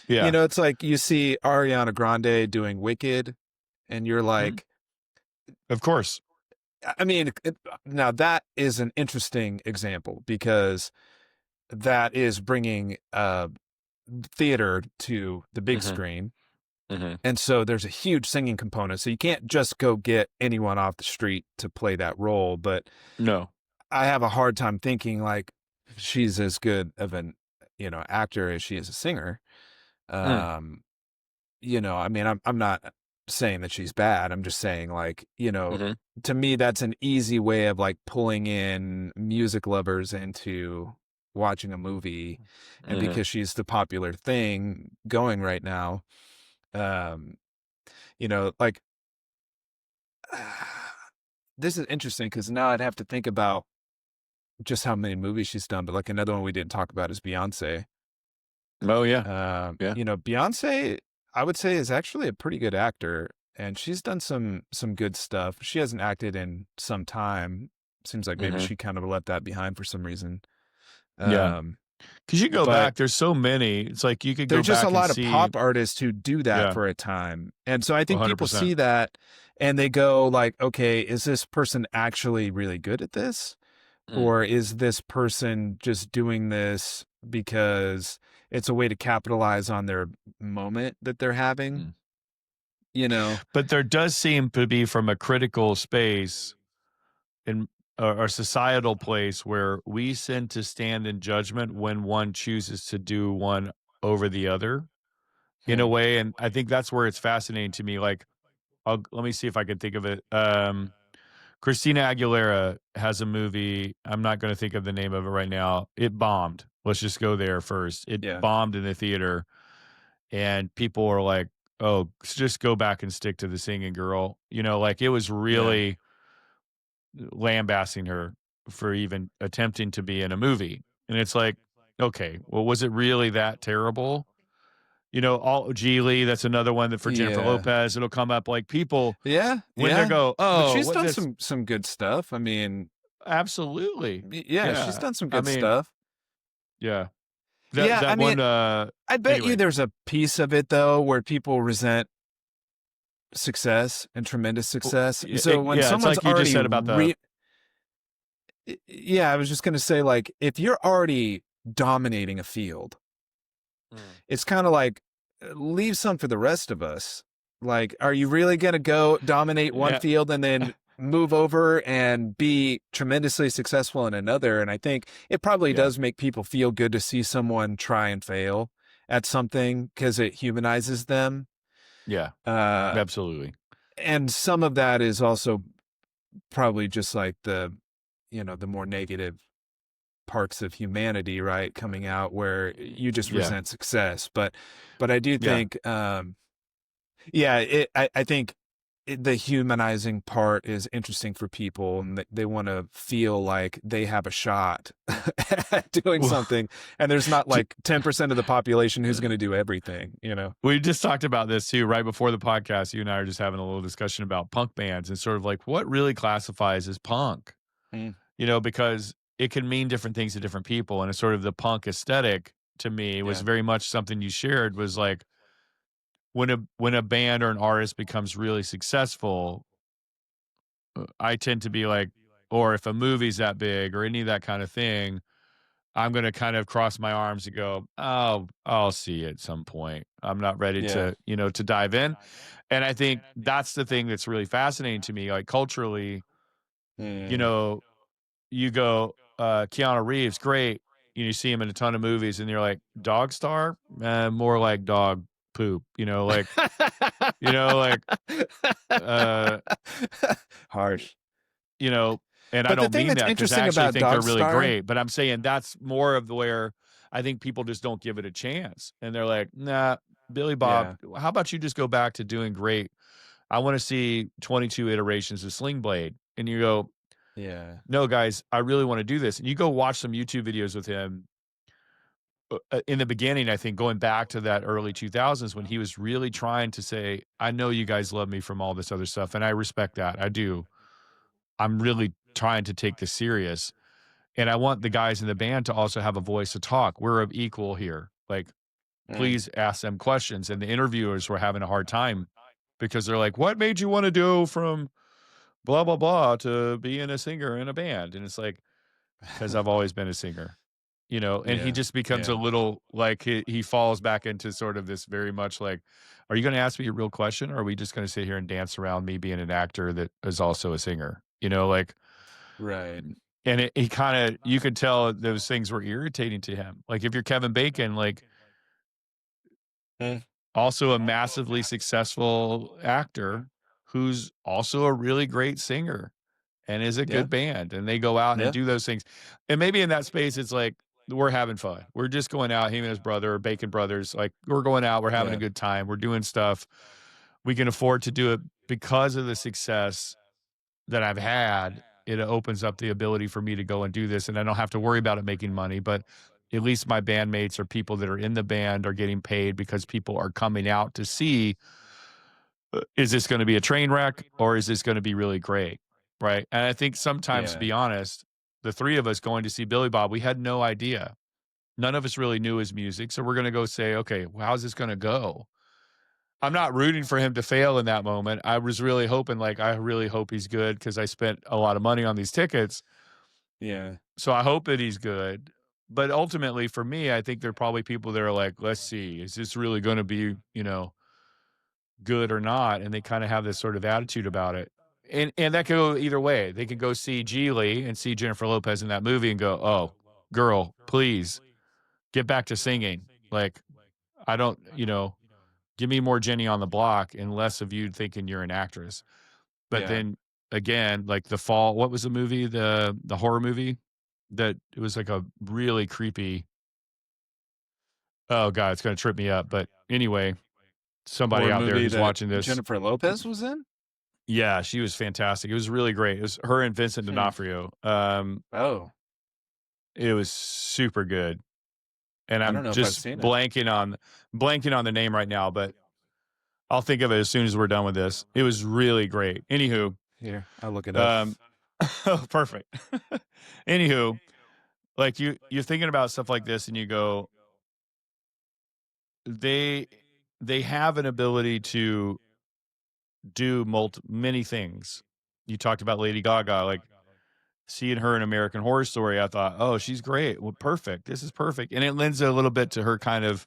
Yeah. It's like you see Ariana Grande doing Wicked and you're Mhm. like, Of course. I mean, now that is an interesting example because that is bringing theater to the big hmm screen. Mhm. And so there's a huge singing component. So you can't just go get anyone off the street to play that role. But No. I have a hard time thinking like she's as good of an, actor as she is a singer. Mm. Um, I mean, I'm not saying that she's bad. I'm just saying like, Mhm. to me, that's an easy way of like pulling in music lovers into watching a movie. And Mhm. because she's the popular thing going right now, um, like this is interesting because now I'd have to think about just how many movies she's done. But like another one we didn't talk about is Beyonce. Oh, yeah. Yeah. Beyonce, I would say, is actually a pretty good actor, and she's done some good stuff. She hasn't acted in some time. Seems like maybe Mhm. she kind of left that behind for some reason. Yeah. Um, 'Cause you go but back, there's so many. It's like you could go there's just a back and lot of see. pop artists who do that Yeah, for a time. And so I think people 100%. see that and they go like, okay, is this person actually really good at this? Mm. Or is this person just doing this because it's a way to capitalize on their moment that they're having? Mm. You know? But there does seem to be from a critical space in a societal place where we tend to stand in judgment when one chooses to do one over the other in a Hmm. way, and I think that's where it's fascinating to me, like, let me see if I can think of it. Christina Aguilera has a movie. I'm not going to think of the name of it right now. It bombed. Let's just go there first. It Yeah. bombed in the theater, and people were like, "Oh, just go back and stick to the singing girl." Like it was Yeah. really lambasting her for even attempting to be in a movie. And it's like, okay, well, was it really that terrible? All Geely, that's another one that for Jennifer Yeah. Lopez, it'll come up like people Yeah. when they Yeah. go, But "Oh, she's what done this." some good stuff. I mean, Absolutely. yeah, she's Yeah. done some I good mean, stuff. yeah. That Yeah, I that mean, one I bet you anyway. there's a piece of it though where people resent success and tremendous success. So when Yeah, it's someone's like you just already said about the. yeah, I was just going to say like if you're already dominating a field, Mm. it's kind of like leave some for the rest of us. Like, are you really going to go dominate one Yeah. field and then move over and be tremendously successful in another? And I think it probably Yeah. does make people feel good to see someone try and fail at something because it humanizes them. Yeah. Uh, Absolutely. and some of that is also probably just like the more negative parts of humanity, right? Coming out where you just Yeah. resent success. But I do Yeah. think, yeah, I think the humanizing part is interesting for people and they want to feel like they have a shot at doing Well, something. And there's not j like 10% of the population who's going to do everything. we just talked about this too right before the podcast. You and I are just having a little discussion about punk bands and sort of like what really classifies as punk, Mm, because it can mean different things to different people. And it's sort of the punk aesthetic to me was yeah. very much something you shared was like when a band or an artist becomes really successful, I tend to be like, or if a movie's that big or any of that kind of thing, I'm going to kind of cross my arms and go, oh, I'll see it at some point. I'm not ready Yeah. to dive in. And I think that's the thing that's really fascinating to me. Like culturally, you Mm. know, you go, Keanu Reeves, great. You see him in a ton of movies and you're like, Dogstar? More like dog poop, like, uh, Harsh. you know, and I But the don't thing mean that's that because I interesting actually about think they're really Dogstar, great, but I'm saying that's more of where I think people just don't give it a chance. And they're like, nah, Billy Bob, yeah, how about you just go back to doing great? I want to see 22 iterations of Sling Blade. And you go, yeah, no, guys, I really want to do this. And you go watch some YouTube videos with him in the beginning, I think going back to that early 2000s when he was really trying to say, I know you guys love me from all this other stuff. And I respect that. I do. I'm really trying to take this serious. And I want the guys in the band to also have a voice to talk. We're of equal here. Like, mm. please ask them questions. And the interviewers were having a hard time because they're like, what made you want to go from blah, blah, blah to being a singer in a band? And it's like, because I've always been a singer. you know, and he Yeah. just becomes a Yeah. little like he falls back into sort of this very much like, are you going to ask me a real question, or are we just going to sit here and dance around me being an actor that is also a singer? You know, like, Right. and he kind of, you could tell those things were irritating to him. Like if you're Kevin Bacon, like Mm. also a massively successful actor who's also a really great singer and is a Yeah. good band, and they go out and Yeah. do those things. And maybe in that space, it's like we're having fun. We're just going out, him and his brother, Bacon Brothers, like we're going out, we're having a Yeah. good time, we're doing stuff. We can afford to do it because of the success that I've had. It opens up the ability for me to go and do this, and I don't have to worry about it making money, but at least my bandmates or people that are in the band are getting paid because people are coming out to see, is this going to be a train wreck or is this going to be really great? Right. And I think sometimes, to Yeah. be honest, the three of us going to see Billy Bob, we had no idea. None of us really knew his music. So we're going to go say, okay, well, how's this going to go? I'm not rooting for him to fail in that moment. I was really hoping, like, I really hope he's good because I spent a lot of money on these tickets. Yeah. So I hope that he's good. But ultimately, for me, I think there are probably people that are like, let's see, is this really going to be, you know, good or not? And they kind of have this sort of attitude about it. And that could go either way. They could go see Geely and see Jennifer Lopez in that movie and go, oh, girl, please get back to singing. Like, I don't, you know, give me more Jenny on the block and less of you thinking you're an actress. But Yeah. then again, like The Fall, what was the movie? The horror movie that it was like a really creepy. Oh God, it's gonna trip me up. But anyway, somebody Horror out there movie who's that watching this, Jennifer Lopez was in? yeah, she was fantastic. It was really great. It was her and Vincent Hmm. D'Onofrio. Oh, It was super good. And I don't I'm know if I've just seen it. blanking on the name right now, but I'll think of it as soon as we're done with this. It was really great. Anywho, Here, I'll look it up. um, oh, perfect. Anywho, like you're thinking about stuff like this, and you go, they they have an ability to do many things. You talked about Lady Gaga, like seeing her in American Horror Story. I thought, oh, she's great. Well, perfect. This is perfect, and it lends a little bit to her kind of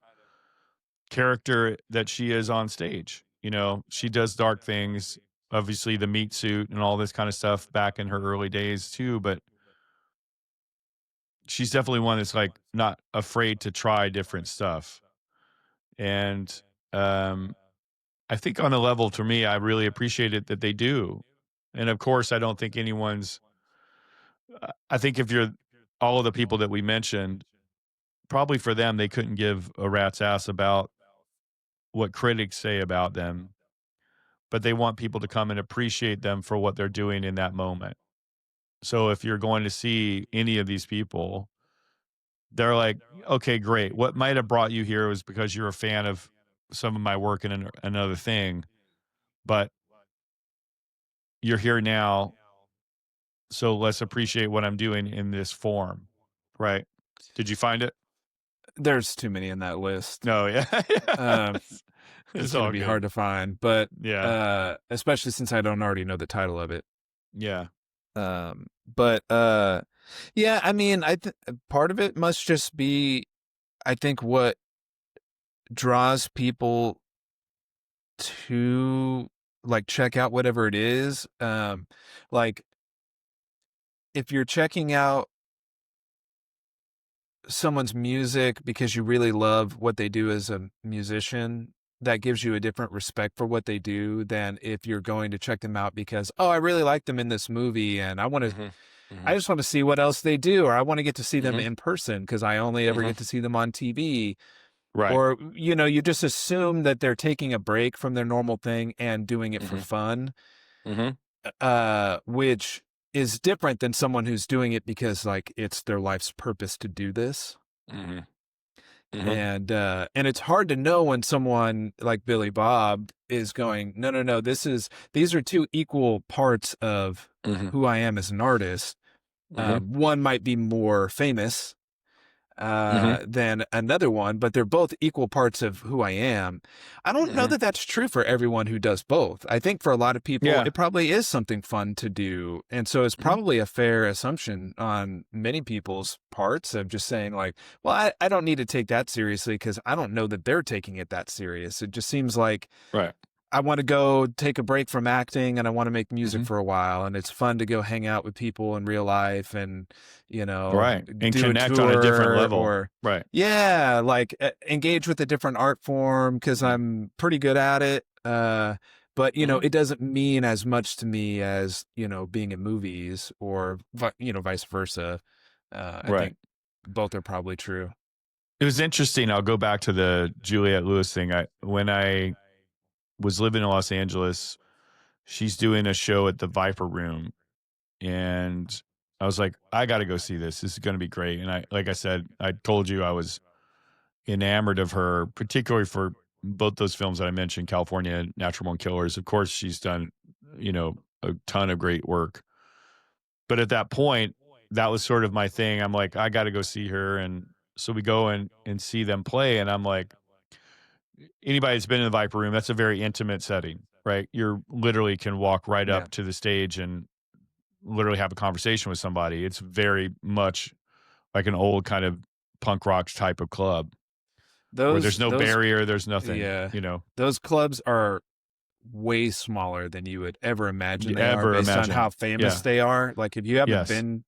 character that she is on stage. You know, she does dark things, obviously the meat suit and all this kind of stuff back in her early days too, but she's definitely one that's like not afraid to try different stuff. And um I think on a level, to me, I really appreciate it that they do. And of course, I don't think anyone's I think if you're all of the people that we mentioned, probably for them they couldn't give a rat's ass about what critics say about them, but they want people to come and appreciate them for what they're doing in that moment. So if you're going to see any of these people, they're like, okay, great. What might have brought you here was because you're a fan of some of my work in another thing, but you're here now. So let's appreciate what I'm doing in this form. Right. Did you find it? There's too many in that list. No. Yeah. Um, It's it's gonna all be good. hard to find, but Yeah. especially since I don't already know the title of it. Yeah. But yeah, I mean, part of it must just be, I think, what draws people to like check out whatever it is. Like if you're checking out someone's music because you really love what they do as a musician, that gives you a different respect for what they do than if you're going to check them out because, oh, I really like them in this movie and Mhm. I Mhm. just want to see what else they do, or I want to get to see them Mhm. in person because I only ever Mhm. get to see them on TV. Right. Or, you just assume that they're taking a break from their normal thing and doing it for Mhm. fun, Mhm. which is different than someone who's doing it because like it's their life's purpose to do this. Mhm. Mhm. And it's hard to know when someone like Billy Bob is going, no, no, no, these are two equal parts of Mhm. who I am as an artist. Mhm. One might be more famous, Hmm. than another one, but they're both equal parts of who I am. I don't know Hmm. that that's true for everyone who does both. I think for a lot of people, Yeah. it probably is something fun to do. And so it's Hmm. probably a fair assumption on many people's parts of just saying, like, well, I don't need to take that seriously because I don't know that they're taking it that serious. It just seems like Right. I want to go take a break from acting and I want to make music Hmm. for a while. And it's fun to go hang out with people in real life and, Right. And do a connect on a different tour level. or, Right. yeah, like engage with a different art form because Hmm. I'm pretty good at it. But, Hmm. it doesn't mean as much to me as, being in movies or, vice versa. I Right. think both are probably true. It was interesting. I'll go back to the Juliet Lewis thing. When I was living in Los Angeles, she's doing a show at the Viper Room, and I was like, I got to go see this. This is going to be great. And like I said, I told you I was enamored of her, particularly for both those films that I mentioned, California and Natural Born Killers. Of course, she's done, a ton of great work. But at that point, that was sort of my thing. I'm like, I got to go see her. And so we go and see them play. And I'm like, anybody that's been in the Viper Room, that's a very intimate setting, right? You're literally can walk right Yeah. up to the stage and literally have a conversation with somebody. It's very much like an old kind of punk rock type of club where there's no Those, barrier, there's nothing, yeah, those clubs are way smaller than you would ever imagine you they are ever based on how imagine. famous Yeah. they are. Like if you haven't Yes. been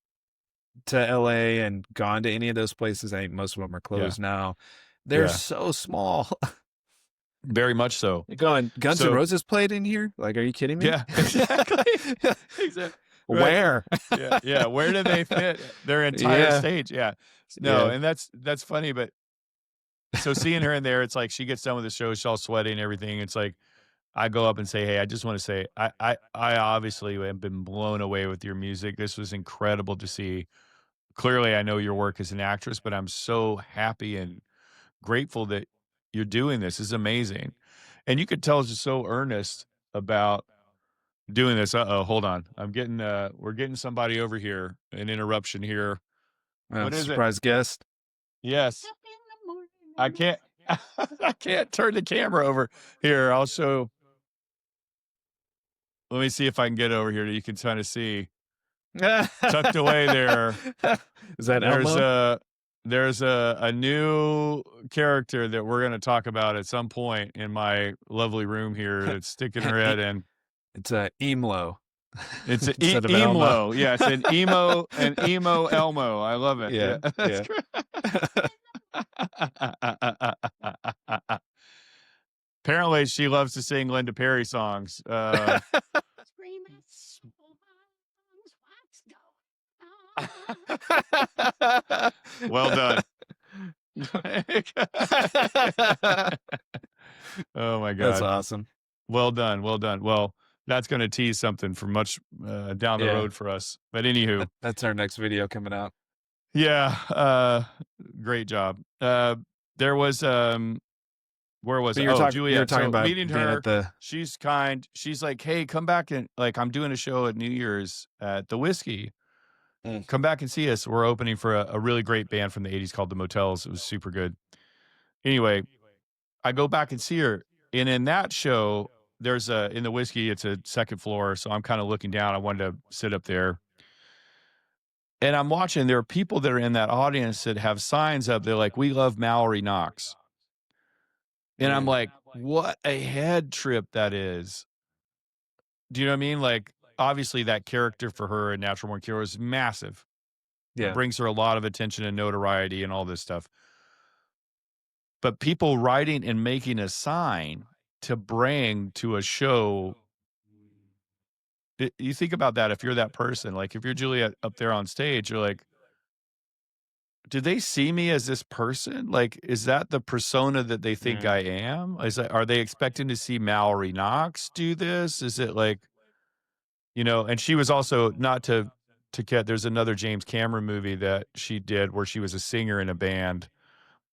to LA and gone to any of those places, I think most of them are Yeah. closed now. They're Yeah. so small. Very much so. You're going, Guns N' So, Roses played in here? Like, are you kidding me? yeah, exactly. Exactly. Right. Where? Yeah. Yeah. Where do they fit their entire Yeah. stage? Yeah. No, Yeah. and that's funny, but so seeing her in there, it's like she gets done with the show, she's all sweaty and everything. It's like I go up and say, "Hey, I just want to say, I obviously have been blown away with your music. This was incredible to see. Clearly, I know your work as an actress, but I'm so happy and grateful that you're doing this. This is amazing." And you could tell she's so earnest about doing this. Uh-oh, hold on. We're getting somebody over here. An interruption here. What is it? Surprise guest. Yes. I can't I can't turn the camera over. Here, I'll show. Let me see if I can get over here. You can kind of see tucked away there. Is that There's Elmo? a new character that we're going to talk about at some point in my lovely room here that's sticking her head in. It's a Emlo It's an instead of an Elmo. emo. Yes, an emo Elmo. I love it. Yeah, Yeah, that's yeah. great. Apparently, she loves to sing Linda Perry songs. Well done. Oh my That's God. awesome. Well done. Well done. Well, that's going to tease something for much down the Yeah, road for us. But anywho, that's our next video coming out. yeah, great job. There was where was But it? you're Oh, talking Juliet. So about meeting being at her, the she's kind. She's like, "Hey, come back and like I'm doing a show at New Year's at the Whiskey. Mm. Come back and see us. We're opening for a really great band from the 80s called the Motels. It was super good." Anyway, I go back and see her. And in that show, there's in the Whiskey, it's a second floor. So I'm kind of looking down. I wanted to sit up there. And I'm watching, there are people that are in that audience that have signs up. They're like, "We love Mallory Knox." And I'm Mm. like, what a head trip that is. Do you know what I mean? Like, obviously, that character for her in Natural Born Killers is massive. Yeah, Brings her a lot of attention and notoriety and all this stuff. But people writing and making a sign to bring to a show, you think about that if you're that person. Like, if you're Juliet up there on stage, you're like, do they see me as this person? Like, is that the persona that they think mm. I am? Are they expecting to see Mallory Knox do this? Is it like, and she was also not to get, there's another James Cameron movie that she did where she was a singer in a band,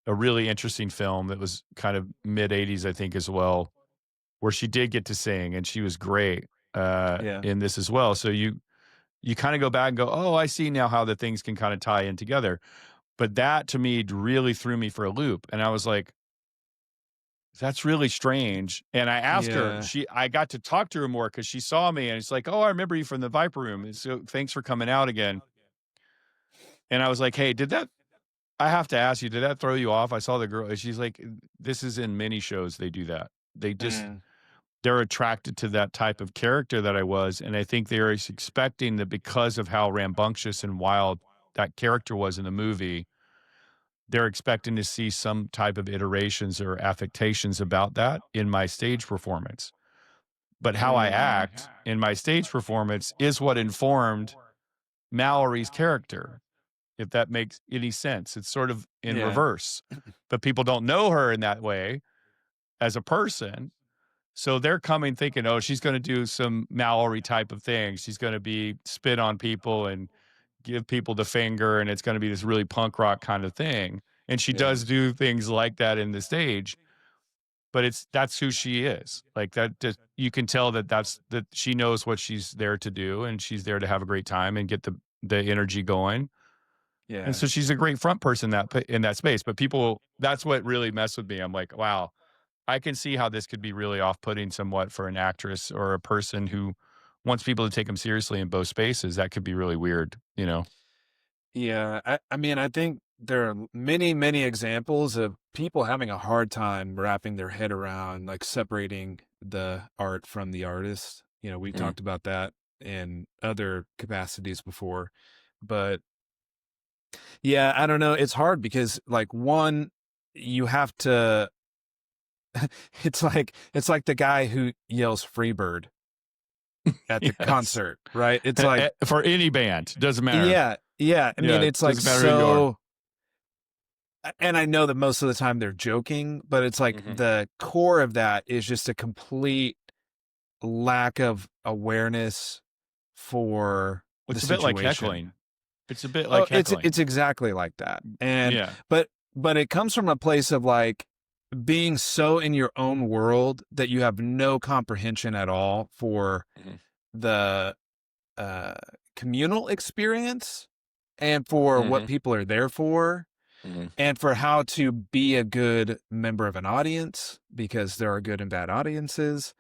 a really interesting film that was kind of mid 80s, I think, as well, where she did get to sing and she was great Yeah, in this as well. So you kind of go back and go, oh, I see now how the things can kind of tie in together. But that to me really threw me for a loop. And I was like, that's really strange. And I asked her, Yeah. I got to talk to her more because she saw me and it's like, oh, I remember you from the Viper Room. And so thanks for coming out again. And I was like, hey, I have to ask you, did that throw you off? I saw the girl. And she's like, this is in many shows. They do that. They're attracted to that type of character that I was. And I think they're expecting that because of how rambunctious and wild that character was in the movie, they're expecting to see some type of iterations or affectations about that in my stage performance. But how I act in my stage performance is what informed Mallory's character, if that makes any sense. It's sort of in Yeah. reverse, but people don't know her in that way as a person. So they're coming thinking, oh, she's going to do some Mallory type of thing. She's going to be spit on people and give people the finger, and it's going to be this really punk rock kind of thing. And she does do things like that in the stage, but that's who she is. Like that, just, you can tell that she knows what she's there to do, and she's there to have a great time and get the energy going. Yeah. And so she's a great front person in that space. But people, that's what really messed with me. I'm like, wow, I can see how this could be really off-putting somewhat for an actress or a person who wants people to take them seriously in both spaces. That could be really weird, you know? Yeah. I mean, I think there are many, many examples of people having a hard time wrapping their head around like separating the art from the artist. You know, we've talked about that in other capacities before, but yeah, I don't know. It's hard because like one, you have to, it's like the guy who yells Freebird at the Yes. concert, right? It's like for any band, doesn't matter. Yeah. I mean, it's like doesn't matter who you are. and I know that most of the time they're joking, but it's like the core of that is just a complete lack of awareness for It's the a bit like situation. heckling. It's a bit like heckling. It's exactly like that. And yeah. but it comes from a place of like being so in your own world that you have no comprehension at all for the communal experience and for what people are there for and for how to be a good member of an audience, because there are good and bad audiences.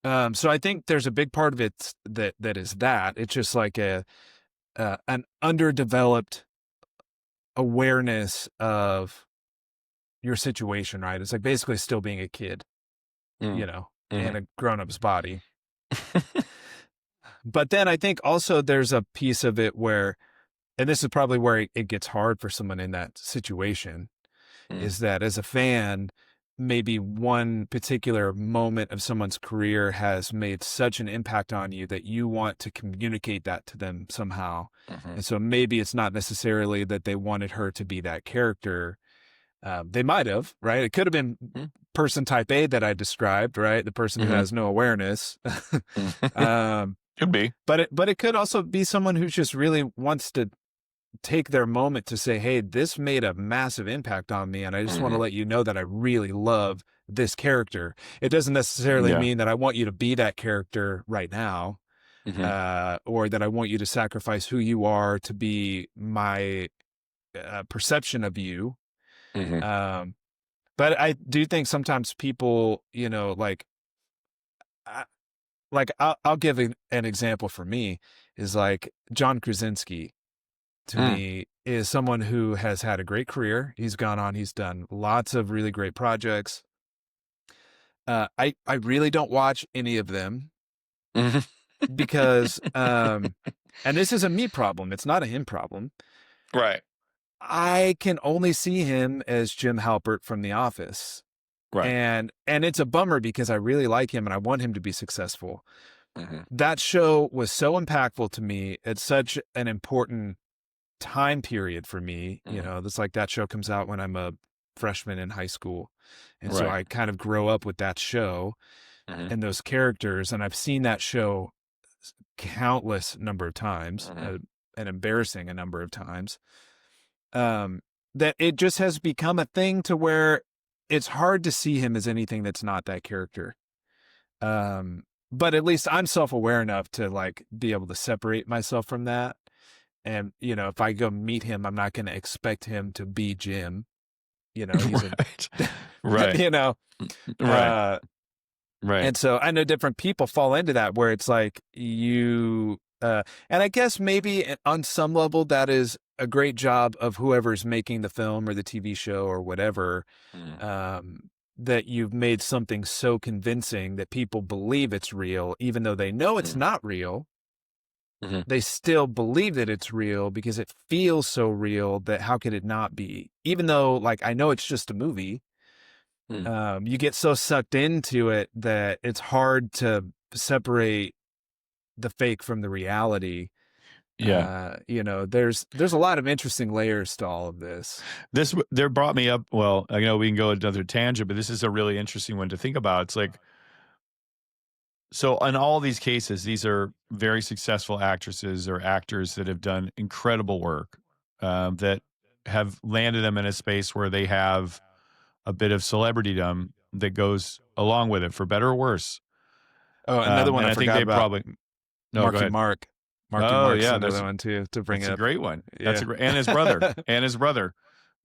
So I think there's a big part of it that is that it's just like an underdeveloped awareness of your situation, right? It's like basically still being a kid, you know, in a grown-up's body. But then I think also there's a piece of it where, and this is probably where it gets hard for someone in that situation, is that as a fan, maybe one particular moment of someone's career has made such an impact on you that you want to communicate that to them somehow. And so maybe it's not necessarily that they wanted her to be that character. They might have, right? It could have been person type A that I described, right? The person who has no awareness. Could be. But it could also be someone who just really wants to take their moment to say, hey, this made a massive impact on me, and I just want to let you know that I really love this character. It doesn't necessarily mean that I want you to be that character right now, or that I want you to sacrifice who you are to be my perception of you. But I do think sometimes people, you know, I'll give an example for me is like John Krasinski to me is someone who has had a great career. He's gone on, he's done lots of really great projects. I really don't watch any of them because, and this is a me problem. It's not a him problem. Right. I can only see him as Jim Halpert from The Office. Right. And it's a bummer because I really like him and I want him to be successful. That show was so impactful to me. It's such an important time period for me. You know, it's like that show comes out when I'm a freshman in high school. And so I kind of grow up with that show and those characters. And I've seen that show countless number of times, an embarrassing a number of times. That it just has become a thing to where it's hard to see him as anything that's not that character. But at least I'm self-aware enough to like be able to separate myself from that. And, you know, if I go meet him, I'm not going to expect him to be Jim. You know, he's a, Right. Right. you know, Right. uh, Right. and so I know different people fall into that where it's like and I guess maybe on some level that is a great job of whoever's making the film or the TV show or whatever, Mm. that you've made something so convincing that people believe it's real, even though they know it's Mm. not real. Mhm. They still believe that it's real because it feels so real that how could it not be? Even though, like, I know it's just a movie, Mm. you get so sucked into it that it's hard to separate the fake from the reality. Yeah. You know, there's a lot of interesting layers to all of this. This there brought me up. Well, I know we can go another tangent, but this is a really interesting one to think about. It's like, so in all these cases, these are very successful actresses or actors that have done incredible work, that have landed them in a space where they have a bit of celebritydom that goes along with it, for better or worse. Oh, another one And I I think forgot they about, probably no, go Marky ahead. Mark. Marky Oh Mark's yeah, another one too to bring that's a up. great one. That's Yeah. a great, and his brother,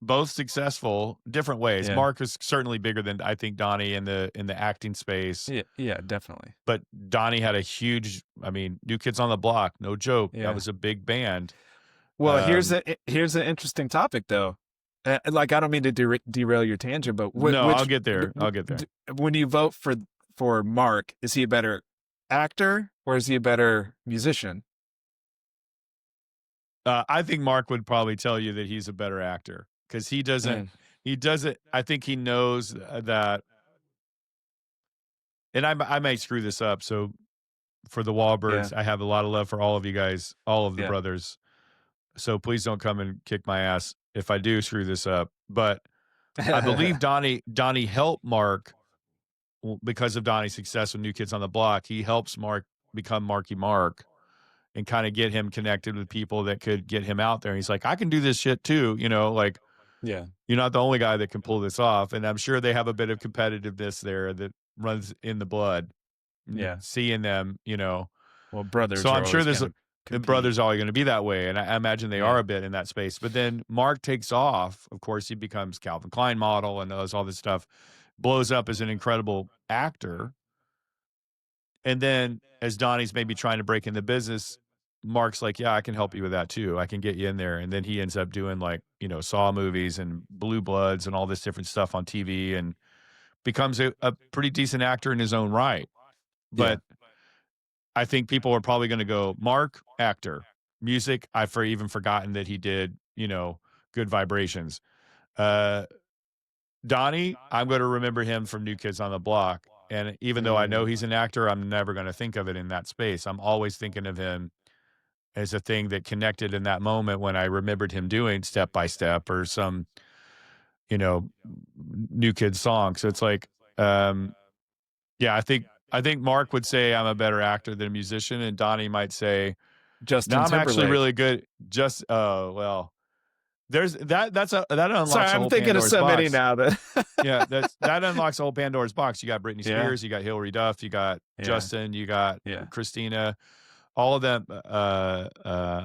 both successful, different ways. Yeah. Mark is certainly bigger than I think Donnie in the acting space, Yeah. Yeah, definitely. but Donnie had a huge. I mean, New Kids on the Block, no joke. That Yeah. was a big band. Well, Um, here's an interesting topic though. Like, I don't mean to derail your tangent, but no, I'll get there. I'll get there. when you vote for Mark, is he a better actor or is he a better musician? I think Mark would probably tell you that he's a better actor because he doesn't. Mm, He doesn't. I think he knows that. And I may screw this up. So for the yeah. Wahlbergs, I have a lot of love for all of you guys, all of the Yeah. brothers. So please don't come and kick my ass if I do screw this up. But I believe Donnie helped Mark because of Donnie's success with New Kids on the Block. He helps Mark become Marky Mark and kind of get him connected with people that could get him out there. And he's like, I can do this shit too. You know, like, Yeah. you're not the only guy that can pull this off. And I'm sure they have a bit of competitiveness there that runs in the blood, Yeah. seeing them, you know. Well, So brothers are I'm sure always there's going to the compete. brothers always going to be that way. And I imagine they are Yeah. a bit in that space. But then Mark takes off. Of course, he becomes Calvin Klein model and does all this stuff, blows up as an incredible actor. And then as Donnie's maybe trying to break in the business, Mark's like, yeah, I can help you with that too. I can get you in there. And then he ends up doing, like, you know, Saw movies and Blue Bloods and all this different stuff on TV and becomes a pretty decent actor in his own right. Yeah. But I think people are probably going to go, Mark, actor. Music, I've even forgotten that he did, you know, Good Vibrations. Uh, Donnie, I'm going to remember him from New Kids on the Block. And even though I know Mm, he's an actor, I'm never going to think of it in that space. I'm always thinking of him as a thing that connected in that moment when I remembered him doing Step by Step or some, you know, New Kids song. So it's like, um, yeah, I think Mark would say I'm a better actor than a musician, and Donnie might say, no, Justin I'm actually Timberlake. really good. Just well, there's that Sorry, unlocks a I'm whole thinking of Pandora's so many box. now that. Yeah, that unlocks a whole Pandora's box. You got Britney Yeah. Spears, you got Hilary Duff, you got Yeah. Justin, you got Yeah. Christina, all of them,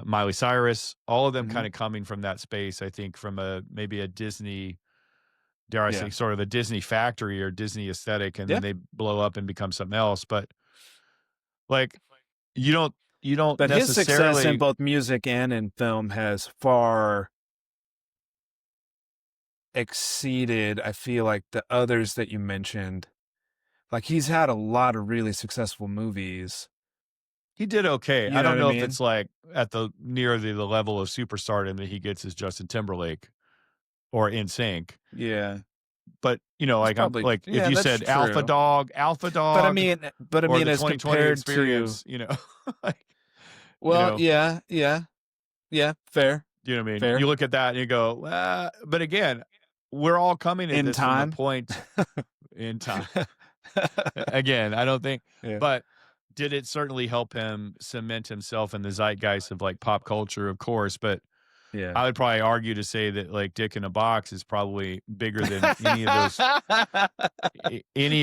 Miley Cyrus, all of them Hmm. kind of coming from that space. I think from maybe a Disney, dare I say, Yeah. sort of a Disney factory or Disney aesthetic, and then Yeah. they blow up and become something else. But like, you don't you don't But his success in necessarily. both music and in film has far exceeded, I feel like, the others that you mentioned. Like, he's had a lot of really successful movies. He did okay. You I know don't what I know if mean? it's like at the near the level of superstardom that he gets as Justin Timberlake or In Sync. Yeah. But, you know, That's like probably, like if yeah, you that's said Alpha true. Dog, But I or mean, the as 2020 compared to, experience, you know, like, you well, know, yeah, yeah, yeah, fair, you know what I mean? You fair. look at that and you go, but again, we're all coming at In this from a time. point in time. Again, I don't think, Yeah. but did it certainly help him cement himself in the zeitgeist of like pop culture, of course, but Yeah. I would probably argue to say that like Dick in a Box is probably bigger than any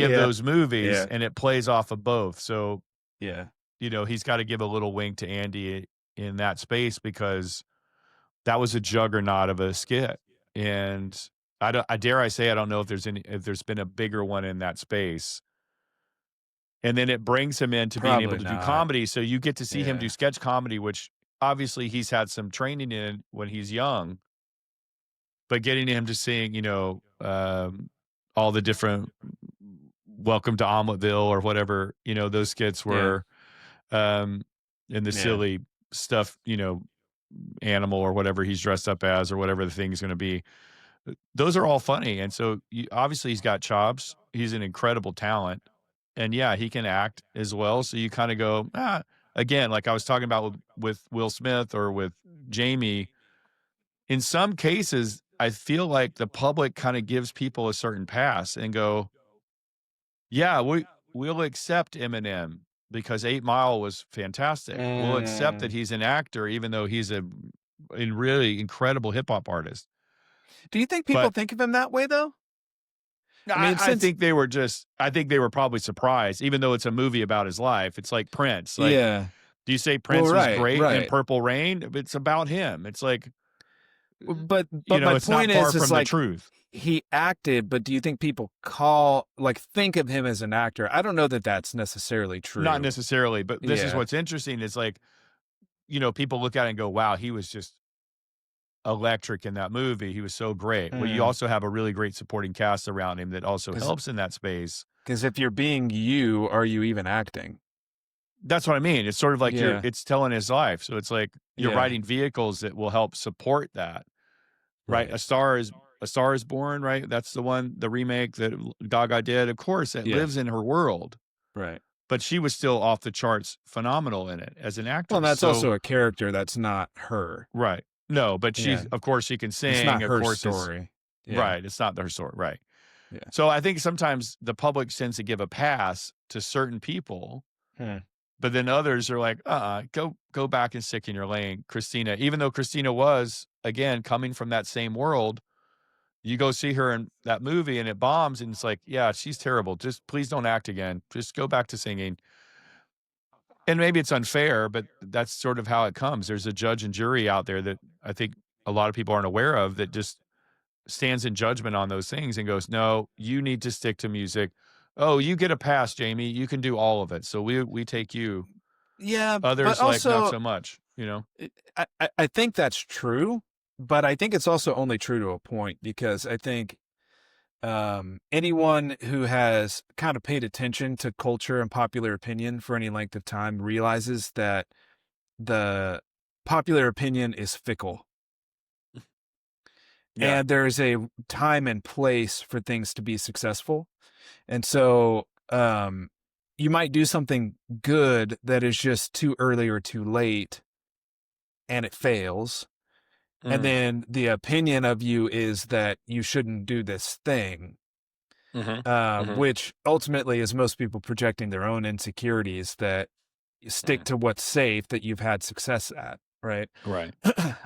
of Yeah. those movies, Yeah. and it plays off of both. So, Yeah. you know, he's got to give a little wink to Andy in that space because that was a juggernaut of a skit. And I dare I say, I don't know if there's been a bigger one in that space. And then it brings him into being able Probably to do not. comedy. So you get to see him do Yeah. sketch comedy, which obviously he's had some training in when he's young, but getting him to sing, all the different Welcome to Omelettville or whatever, those skits Yeah. were, um, and the Yeah. silly stuff, animal or whatever he's dressed up as or whatever the thing's going to be. Those are all funny. And so obviously he's got chops. He's an incredible talent. And yeah, he can act as well. So you kind of go, again, like I was talking about with Will Smith or with Jamie, in some cases, I feel like the public kind of gives people a certain pass and go, yeah, we'll accept Eminem because 8 Mile was fantastic. We'll accept that Mm. he's an actor, even though he's a really incredible hip hop artist. Do you think people But think of him that way though? I mean, I since think I think they were probably surprised, even though it's a movie about his life. It's like Prince. Like, yeah. do you say Well, Prince was right, great in right. Purple Rain? It's about him. It's like, But my it's not point far is from the like truth. he acted, but do you think people think of him as an actor? I don't know that that's necessarily Not true. necessarily, but this is Yeah. what's interesting is like, people look at it and go, wow, he was just electric in that movie. He was so great. Well, you Mm. also have a really great supporting cast around him that also Because helps in that space. if you're being you, are you even acting? That's what I mean. It's sort of like Yeah. it's telling his life. So it's like you're Yeah. writing vehicles that will help support that. Right? Right. A Star is Born, right? That's the remake that Gaga did. Of course, it Yeah. lives in her world, Right. but she was still off the charts phenomenal in it as an Well, and actress. that's So, also a character that's not her. right. No, but Yeah. of course she can It's sing. not Of her course it's story. Yeah. right. It's not her story. Right. Yeah. So I think sometimes the public tends to give a pass to certain people, Hmm. but then others are like, go back and stick in your lane, Christina. Even though Christina was, again, coming from that same world, you go see her in that movie and it bombs, and it's like, yeah, she's terrible. Just please don't act again. Just go back to singing. And maybe it's unfair, but that's sort of how it comes. There's a judge and jury out there that I think a lot of people aren't aware of that just stands in judgment on those things and goes, no, you need to stick to music. Oh, you get a pass, Jamie. You can do all of it. So we take you. Yeah, but Others like not also so much, I think that's true, but I think it's also only true to a point because I think anyone who has kind of paid attention to culture and popular opinion for any length of time realizes that the popular opinion is fickle. Yeah. And there's a time and place for things to be successful. And so you might do something good that is just too early or too late and it fails. And Mm. then the opinion of you is that you shouldn't do this thing, Mm-hmm. Mm-hmm. which ultimately is most people projecting their own insecurities that you stick to what's safe that you've had success at, right? Right.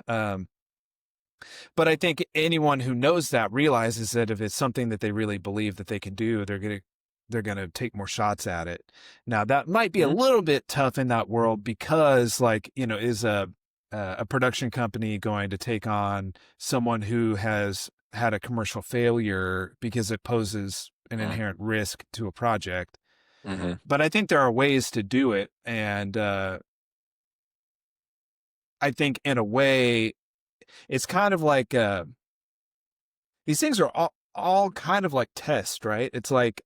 um, but I think anyone who knows that realizes that if it's something that they really believe that they can do, they're gonna take more shots at it. Now that might be a Mm-hmm. little bit tough in that world because, like, is a production company going to take on someone who has had a commercial failure because it poses an inherent risk to a project. Mm-hmm. But I think there are ways to do it, and I think in a way it's kind of like these things are all kind of like tests, right? It's like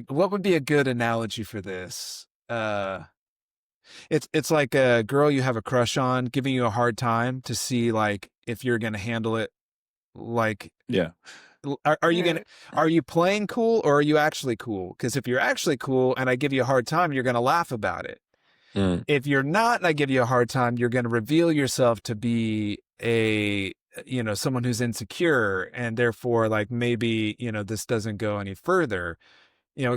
what would be a good analogy for this? It's like a girl you have a crush on giving you a hard time to see like if you're gonna handle it. Like, Yeah. are you playing cool or are you actually cool? Because if you're actually cool and I give you a hard time, you're gonna laugh about it. Mm. If you're not and I give you a hard time, you're gonna reveal yourself to be someone who's insecure, and therefore like maybe this doesn't go any further.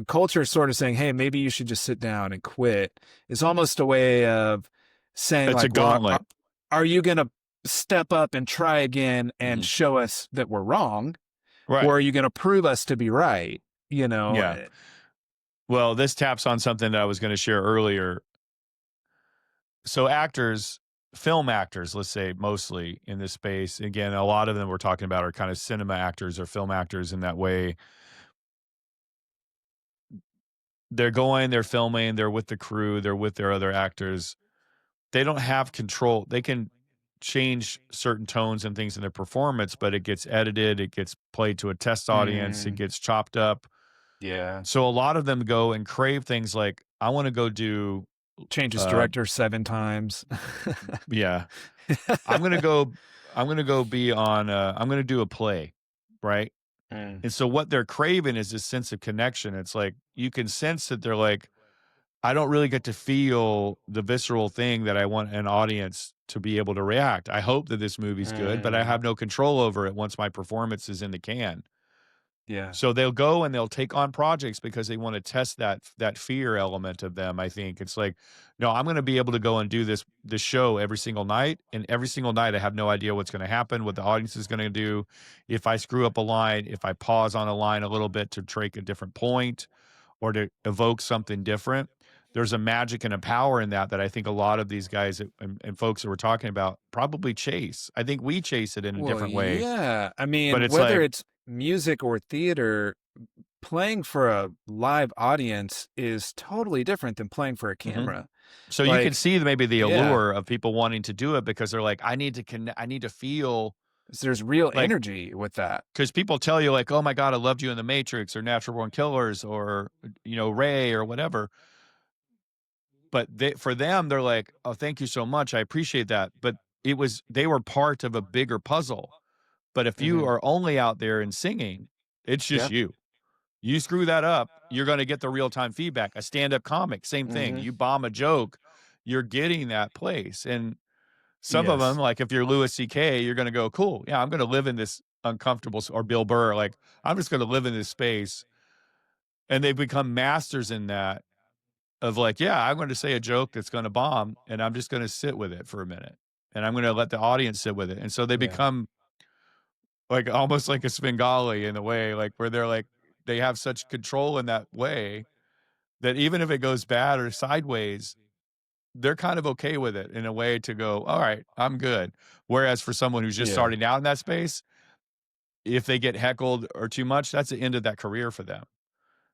Culture is sort of saying, hey, maybe you should just sit down and quit. It's almost a way of saying It's a like, well, gauntlet. are you going to step up and try again and show us that we're wrong? Right. Or are you going to prove us to be right? Yeah. Well, this taps on something that I was going to share earlier. so actors, film actors, let's say mostly in this space. Again, a lot of them we're talking about are kind of cinema actors or film actors in that way. They're going, they're filming, they're with the crew, they're with their other actors. They don't have control. They can change certain tones and things in their performance, but it gets edited, it gets played to a test audience, it Mm, gets chopped up. yeah. So a lot of them go and crave things like, I want to go do, Changes uh, director 7 times. yeah, I'm gonna go, I'm gonna go be on, I'm gonna do a play, right? Mm, And so what they're craving is this sense of connection. It's like you can sense that they're like, I don't really get to feel the visceral thing that I want an audience to be able to react. I hope that this movie's good, but I mm, have no control over it once my performance is in the can. yeah. So they'll go and they'll take on projects because they want to test that fear element of them. I think it's like, no, I'm going to be able to go and do this show every single night, and every single night I have no idea what's going to happen, what the audience is going to do. If I screw up a line, if I pause on a line a little bit to take a different point or to evoke something different, there's a magic and a power in that I think a lot of these guys and folks that we're talking about probably chase. I think we chase it in a Well, different way, yeah. I but mean, it's whether like, it's music or theater, playing for a live audience is totally different than playing for a mhm. camera. So you can Like, see maybe the yeah, allure of people wanting to do it because they're like, I need to feel there's real like, energy with that. because people tell you like, oh my God, I loved you in the Matrix or Natural Born Killers or, Ray or whatever. But for them, they're like, oh, thank you so much. I appreciate that. But they were part of a bigger puzzle. But if you Hmm. are only out there and singing, it's just Yeah. you. You screw that up, you're going to get the real time feedback. A stand up comic, same thing. Hmm. You bomb a joke, you're getting that place. And some of them, Yes. like if you're Louis C.K., you're going to go, cool. Yeah, I'm going to live in this uncomfortable, or Bill Burr, like I'm just going to live in this space. And they become masters in that of like, yeah, I'm going to say a joke that's going to bomb and I'm just going to sit with it for a minute and I'm going to let the audience sit with it. And so they Yeah. become like almost like a Svengali in a way, like where they're like, they have such control in that way that even if it goes bad or sideways, they're kind of okay with it in a way to go, all right, I'm good. Whereas for someone who's just Yeah. starting out in that space, if they get heckled or too much, that's the end of that career for them.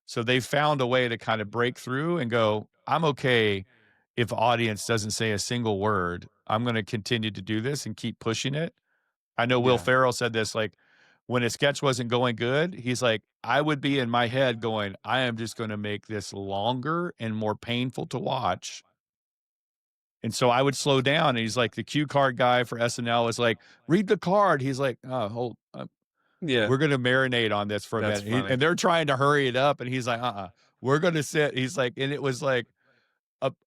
So they found a way to kind of break through and go, I'm okay if audience doesn't say a single word. I'm going to continue to do this and keep pushing it. I know Will Yeah. Ferrell said this, like when a sketch wasn't going good, he's like, I would be in my head going, I am just going to make this longer and more painful to watch. And so I would slow down. And he's like, the cue card guy for SNL is like, read the card. He's like, oh, hold, Yeah. we're going to marinate on this for a That's minute. funny. And they're trying to hurry it up. And he's like, we're going to sit. He's like, and it was like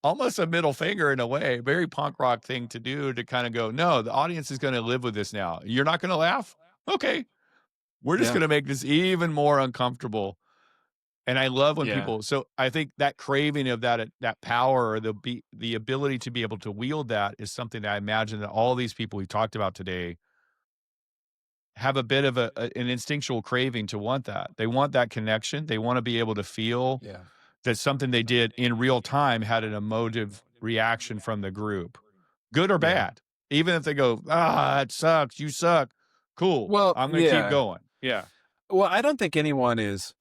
almost a middle finger in a way, very punk rock thing to do to kind of go, no, the audience is going to live with this now. You're not going to laugh. Okay. We're just Yeah. going to make this even more uncomfortable. And I love when Yeah. people, so I think that craving of that power or the ability to be able to wield that is something that I imagine that all these people we talked about today have a bit of an instinctual craving to want that. They want that connection. They want to be able to feel Yeah. that something they did in real time had an emotive reaction from the group, good or Yeah. bad. Even if they go, it sucks, you suck. Cool. Well, I'm going to keep yeah. going. Yeah. Well, I don't think anyone is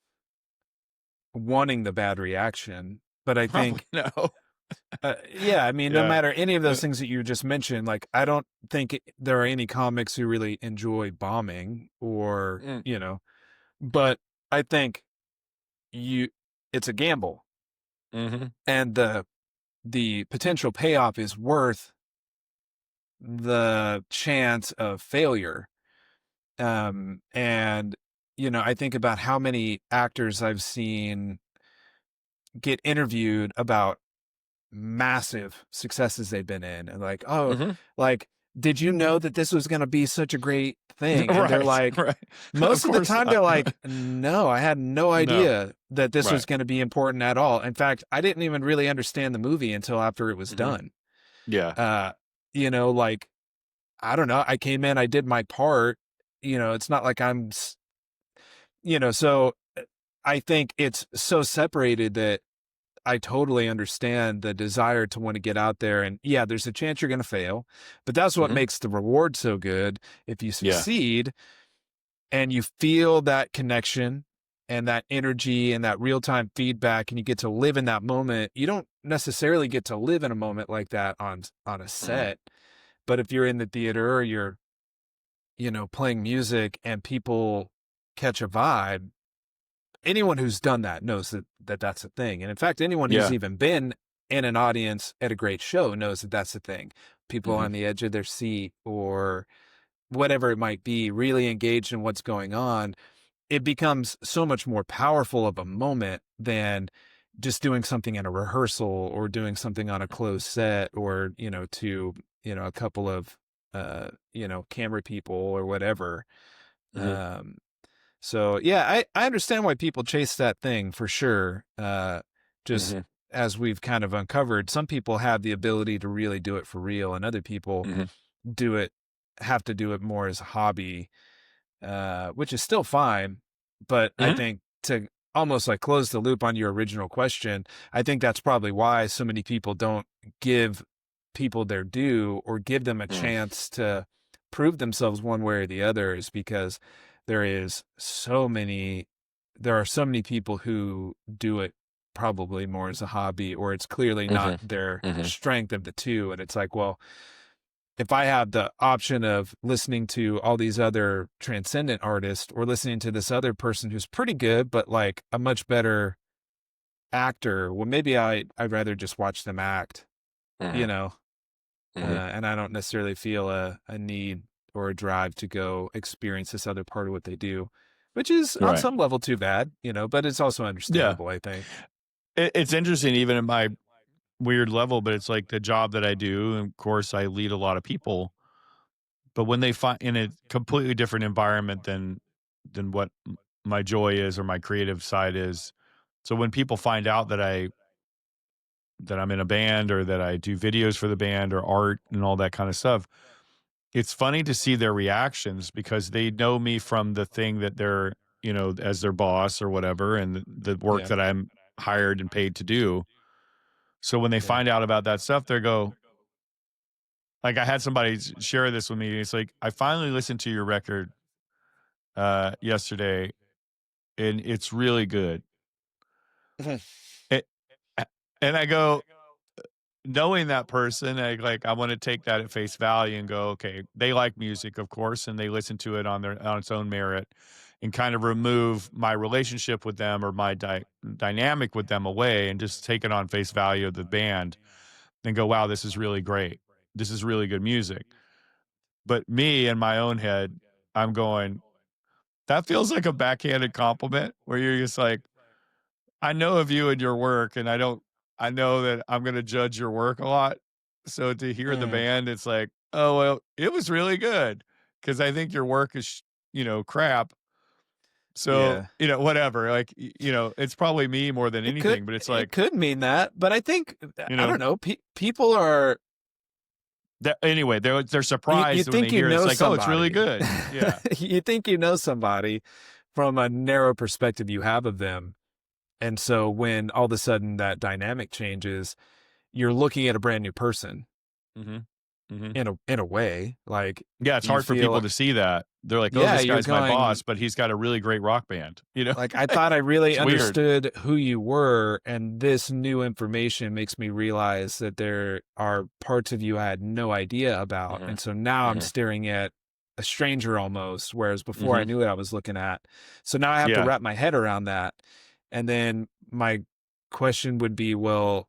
wanting the bad reaction, but I Probably think, no. yeah, I mean, no Yeah. matter any of those things that you just mentioned, like, I don't think there are any comics who really enjoy bombing or, Mm, but I think you, it's a gamble, mhm. and the potential payoff is worth the chance of failure. And, I think about how many actors I've seen get interviewed about massive successes they've been in and like, oh, Mhm. like, did you know that this was going to be such a great thing? And they're Right, like, right. Of most of the course time not. they're like, no, I had no No. idea that this was Right. going to be important at all. In fact, I didn't even really understand the movie until after it was Mhm. done. Yeah. Uh, like, I don't know. I came in, I did my part. It's not like so I think it's so separated that I totally understand the desire to want to get out there, and yeah, there's a chance you're going to fail, but that's what Mhm. makes the reward so good. If you Yeah. succeed and you feel that connection and that energy and that real-time feedback, and you get to live in that moment, you don't necessarily get to live in a moment like that on a Mhm. set. But if you're in the theater or you're, playing music and people catch a vibe, anyone who's done that knows that that's a thing. And in fact, anyone who's Yeah. even been in an audience at a great show knows that that's the thing. People Mhm. on the edge of their seat or whatever it might be, really engaged in what's going on. It becomes so much more powerful of a moment than just doing something in a rehearsal or doing something on a closed set or, to, a couple of, camera people or whatever. Mhm. Um, so yeah, I understand why people chase that thing for sure. Just Mhm. as we've kind of uncovered, some people have the ability to really do it for real, and other people Mhm. do it have to do it more as a hobby, which is still fine. But I Mhm. think to almost like close the loop on your original question, I think that's probably why so many people don't give people their due or give them a Mhm. chance to prove themselves one way or the other, is because there is so many, there are so many people who do it probably more as a hobby, or it's clearly not Mhm. their Mhm. strength of the two. And it's like, well, if I have the option of listening to all these other transcendent artists or listening to this other person who's pretty good, but like a much better actor, well, maybe I'd rather just watch them act, you Mhm. know, Mhm. and I don't necessarily feel a need or a drive to go experience this other part of what they do, which is on Right. some level too bad, but it's also Yeah. understandable, I think. It's interesting even at my weird level, but it's like the job that I do, and of course, I lead a lot of people, but when they find in a completely different environment than what my joy is or my creative side is. So when people find out that I'm in a band or that I do videos for the band or art and all that kind of stuff, it's funny to see their reactions because they know me from the thing that they're, as their boss or whatever, and the work Yeah. that I'm hired and paid to do. So when they Yeah. find out about that stuff, they go, like, I had somebody share this with me. It's like, I finally listened to your record yesterday, and it's really good. It, and I go, knowing that person, I want to take that at face value and go, okay, they like music, of course, and they listen to it on its own merit, and kind of remove my relationship with them or my dynamic with them away, and just take it on face value of the band, and go, wow, this is really great. This is really good music. But me in my own head, I'm going, that feels like a backhanded compliment where you're just like, I know of you and your work, and I know that I'm gonna judge your work a lot. So to hear the Mm. band, it's like, "Oh, well, it was really good because I think your work is, crap." So, Yeah. whatever, like, it's probably me more than It could anything, but it's it like, could mean that, but I think you I don't know, know. People are that anyway, they're you surprised when they think you hear it. It's know like, "Oh, it's really somebody. good." Yeah. You think you know somebody from a narrow perspective you have of them. And so when all of a sudden that dynamic changes, you're looking at a brand new person Mhm. Mhm. in a way. Like Yeah, it's you hard for feel, people to see that. They're like, "Oh, yeah, this you're guy's my going, boss, but he's got a really great rock band," you know? like, I thought I really It's weird. understood who you were, and this new information makes me realize that there are parts of you I had no idea about. Mhm. And so now I'm Mhm. staring at a stranger almost, whereas before I Mhm. knew what I was looking at. So now I have to Yeah. wrap my head around that. And then my question would be, well,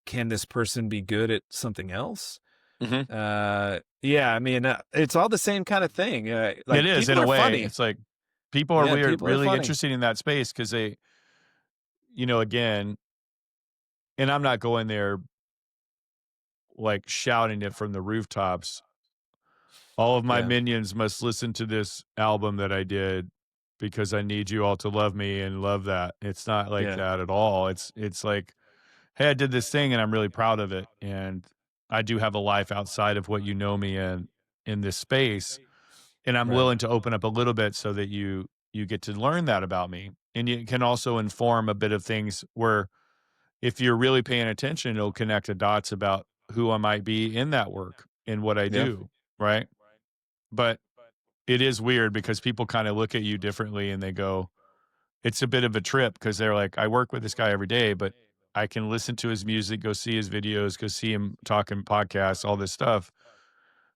can this person be good at something else? Mhm. Yeah, I mean, it's all the same kind of thing. It Like is in people a are way. funny. It's like people are Yeah, weird, people are really funny. interested in that space because they, again, and I'm not going there like shouting it from the rooftops. All of my Yeah, minions must listen to this album that I did because I need you all to love me and love that. It's not like yeah, that at all. It's like, hey, I did this thing and I'm really proud of it. And I do have a life outside of what you know me in this space. And I'm right. willing to open up a little bit so that you get to learn that about me. And it can also inform a bit of things where if you're really paying attention, it'll connect the dots about who I might be in that work and what I Yeah. do, right? But it is weird because people kind of look at you differently and they go, it's a bit of a trip because they're like, I work with this guy every day, but I can listen to his music, go see his videos, go see him talking podcasts, all this stuff.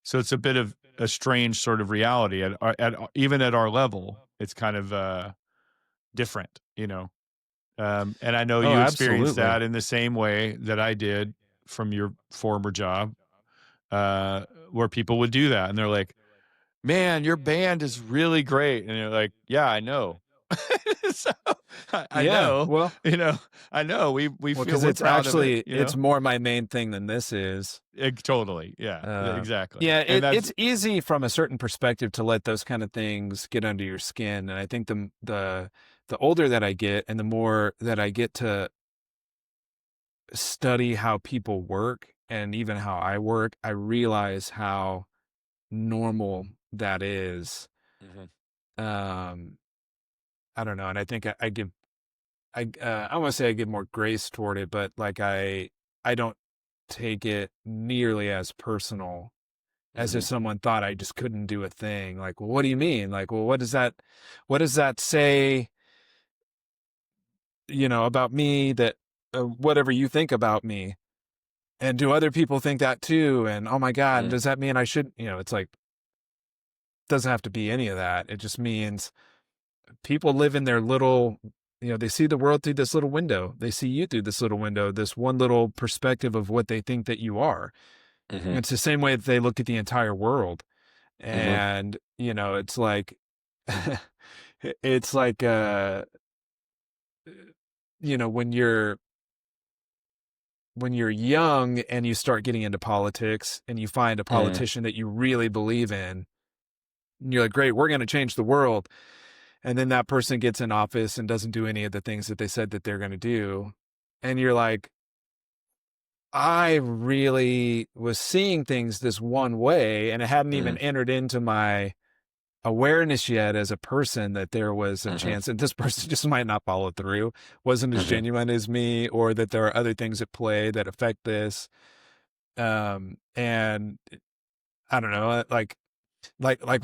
So it's a bit of a strange sort of reality even at our level. It's kind of different, you know. And I know Oh, you experienced absolutely. that in the same way that I did from your former job, where people would do that, and they're like, "Man, your band is really great," and you're like, "Yeah, I know." So I Yeah. know, Well, you know, I know. We well, feel because we're it's proud of it, actually you it's know. more my main thing than this is. Totally, yeah, Uh, exactly, yeah, and that's it's easy from a certain perspective to let those kind of things get under your skin, and I think the older that I get, and the more that I get to study how people work, and even how I work, I realize how normal that is. Mhm, Um, I don't know, and I think I give I want to say I give more grace toward it, but like I don't take it nearly as personal as if mhm, someone thought I just couldn't do a thing. Like, well, what do you mean? Like, well, what does that say, about me that whatever you think about me? And do other people think that too? And oh my God, mm, does that mean I should, it's like, doesn't have to be any of that. It just means people live in their little, they see the world through this little window. They see you through this little window, this one little perspective of what they think that you are. mhm, It's the same way that they look at the entire world. mhm, And, it's like, it's like, when you're young and you start getting into politics and you find a mm, politician that you really believe in, and you're like, great, we're going to change the world. And then that person gets in office and doesn't do any of the things that they said that they're going to do. And you're like, I really was seeing things this one way, and it hadn't even mm, entered into my awareness yet as a person that there was a mhm, chance that this person just might not follow through, wasn't as mhm, genuine as me, or that there are other things at play that affect this. And I don't know, like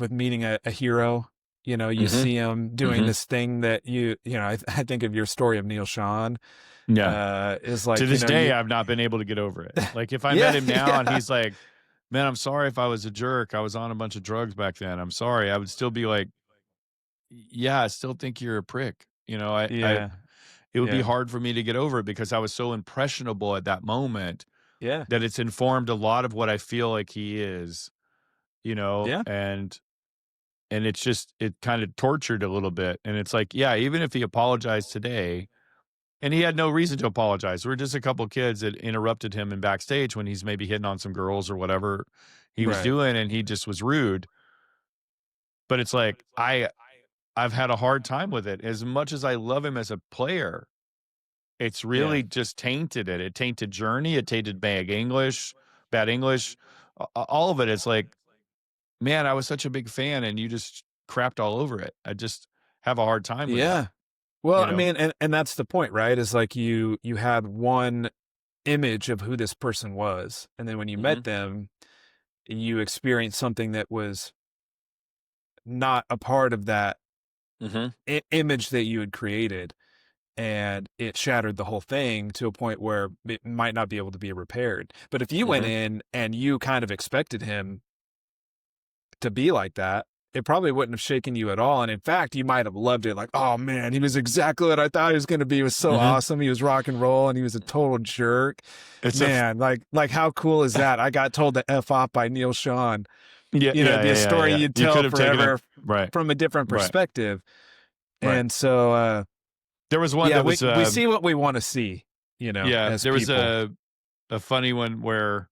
with meeting a hero, you mhm, see him doing mhm. this thing that I think of your story of Neil Sean, Yeah. is To like, this day, you, I've not been able to get over it. Like, if I met yeah, him now and yeah, he's like, "Man, I'm sorry if I was a jerk. I was on a bunch of drugs back then. I'm sorry." I would still be like, "Yeah, I still think you're a prick." You know, yeah, it would be yeah, hard for me to get over it because I was so impressionable at that moment yeah, that it's informed a lot of what I feel like he is, you know, yeah, and it's just it kind of tortured a little bit. And it's like, yeah, even if he apologized today, and he had no reason to apologize. We're just a couple kids that interrupted him in backstage when he's maybe hitting on some girls or whatever he was right, doing, and he just was rude. But it's like I've had a hard time with it. As much as I love him as a player, it's yeah, really just tainted it. It tainted Journey. It tainted bad English, all of it. It's like, man, I was such a big fan, and you just crapped all over it. I just have a hard time with that. yeah. Well, You I know. mean, and that's the point, right? Is like you had one image of who this person was, and then when you Hmm. met them, you experienced something that was not a part of that Hmm. image that you had created, and it shattered the whole thing to a point where it might not be able to be repaired. But if you went Hmm. in and you kind of expected him to be like that, it probably wouldn't have shaken you at all. And in fact, you might have loved it. Like, oh man, he was exactly what I thought he was going to be. He was so Hmm. awesome. He was rock and roll, and he was a total jerk. It's Man, like how cool is that? I got told to F off by Neil Sean. Yeah, It'd yeah, be a yeah, yeah, story yeah. you'd You could tell have taken it forever right, from a different right, perspective. right. And so, There was one yeah, that we, was, we see what we want to see, yeah, as there was people. a funny one where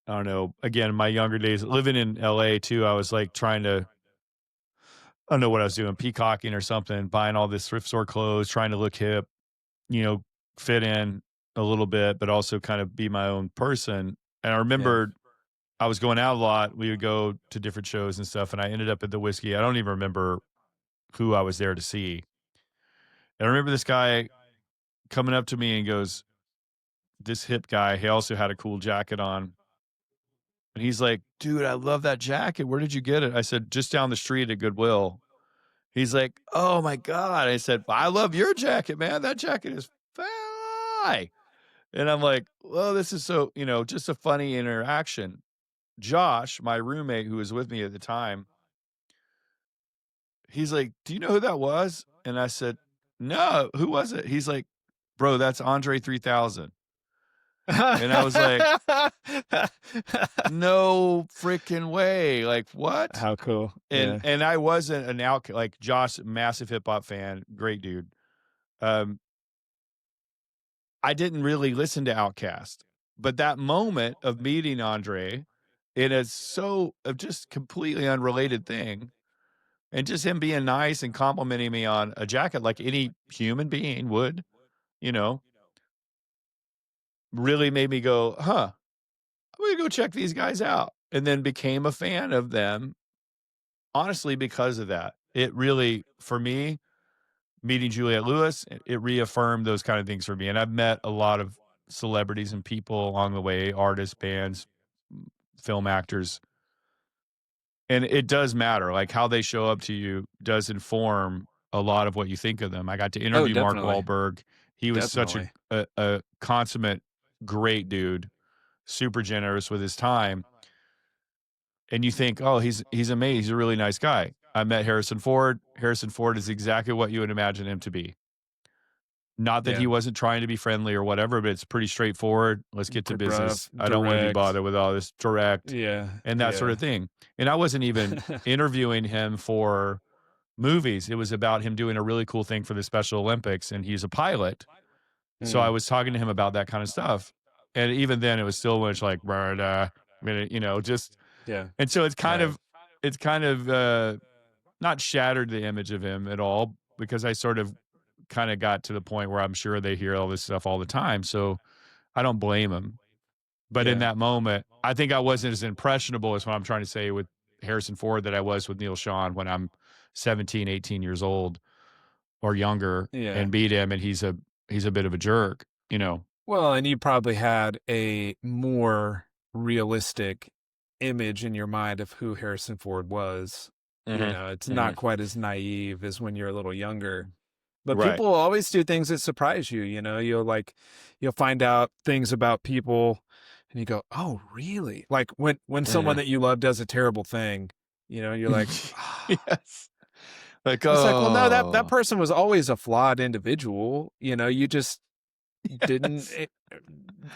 I don't know. Again, my younger days living in LA too, I was like trying to, I don't know what I was doing, peacocking or something, buying all this thrift store clothes, trying to look hip, you know, fit in a little bit, but also kind of be my own person. And I Yeah. remember I was going out a lot. We would go to different shows and stuff, and I ended up at the Whiskey. I don't even remember who I was there to see. And I remember this guy. coming up to me and goes, this hip guy, he also had a cool jacket on. And he's like, dude, I love that jacket. Where did you get it? I said, just down the street at Goodwill. He's like, oh my God. I said, I love your jacket, man. That jacket is fly. And I'm like, well, this is so, just a funny interaction. Josh, my roommate who was with me at the time, he's like, do you know who that was? And I said, no, who was it? He's like, bro, that's Andre 3000. And I was like, no freaking way. Like, what? How cool. And Yeah. and I wasn't like Josh, massive hip hop fan, great dude. Um, I didn't really listen to Outkast, but that moment of meeting Andre in a just completely unrelated thing, and just him being nice and complimenting me on a jacket like any human being would, you know, really made me go, huh, I'm gonna go check these guys out. And then became a fan of them, honestly, because of that. It really, for me, meeting Juliet Lewis, it reaffirmed those kind of things for me. And I've met a lot of celebrities and people along the way, artists, bands, film actors. And it does matter. Like how they show up to you does inform a lot of what you think of them. I got to Oh, interview Mark definitely. Wahlberg. He was such Definitely. a consummate, great dude, super generous with his time. And you think, oh, he's amazing. He's a really nice guy. I met Harrison Ford. Harrison Ford is exactly what you would imagine him to be. Not that Yeah. he wasn't trying to be friendly or whatever, but it's pretty straightforward. Let's get to Rough, business. I don't want to be direct. bothered with all this direct Yeah. and that sort Yeah. of thing. And I wasn't even interviewing him for movies. It was about him doing a really cool thing for the Special Olympics, and he's a pilot. So I Mm. was talking to him about that kind of stuff. And even then, it was still much like, just. Yeah. And so it's kind Right. of, not shattered the image of him at all, because I sort of kind of got to the point where I'm sure they hear all this stuff all the time. So I don't blame him. But in Yeah. that moment, I think I wasn't as impressionable as what I'm trying to say with Harrison Ford that I was with Neil Sean when I'm 17, 18 years old or younger Yeah. and beat him, and he's a bit of a jerk, you know. Well, and you probably had a more realistic image in your mind of who Harrison Ford was. You Mhm. know, it's not Mhm. quite as naive as when you're a little younger. But Right. people will always do things that surprise you, you'll find out things about people and you go, "Oh, really?" Like when someone Mhm. that you love does a terrible thing, you're like, Yes. Like, it's like, well, no, that oh. person was always a flawed individual. You just didn't Yes.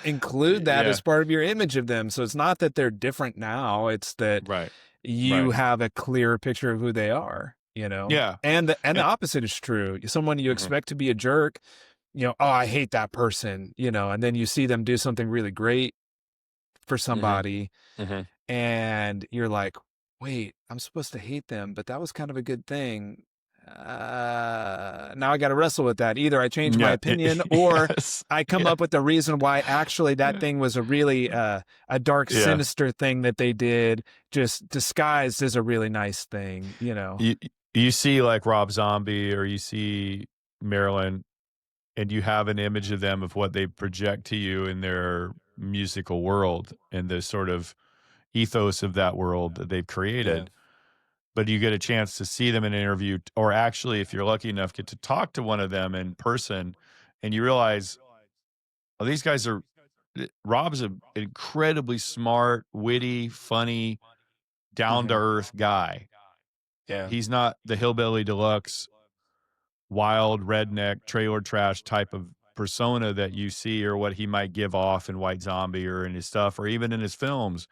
include that Yeah. as part of your image of them. So it's not that they're different now. It's that Right. you Right. have a clearer picture of who they are, Yeah. and the And opposite is true. Someone you Mhm. expect to be a jerk, oh, I hate that person, and then you see them do something really great for Mhm. somebody Mhm. and you're like, wait, I'm supposed to hate them, but that was kind of a good thing. Now I got to wrestle with that. Either I change my Yeah. opinion or Yes. I come Yeah. up with a reason why actually that Yeah. thing was a really a dark, Yeah. sinister thing that they did, just disguised as a really nice thing. You you see like Rob Zombie or you see Marilyn, and you have an image of them of what they project to you in their musical world and the sort of ethos of that world that they've Yeah. created. But you get a chance to see them in an interview, or actually, if you're lucky enough, get to talk to one of them in person, and you realize, oh, these guys are. Rob's an incredibly smart, witty, funny, down to Hmm. earth guy. Yeah. He's not the hillbilly deluxe, wild redneck trailer trash type of persona that you see, or what he might give off in White Zombie or in his stuff, or even in his films.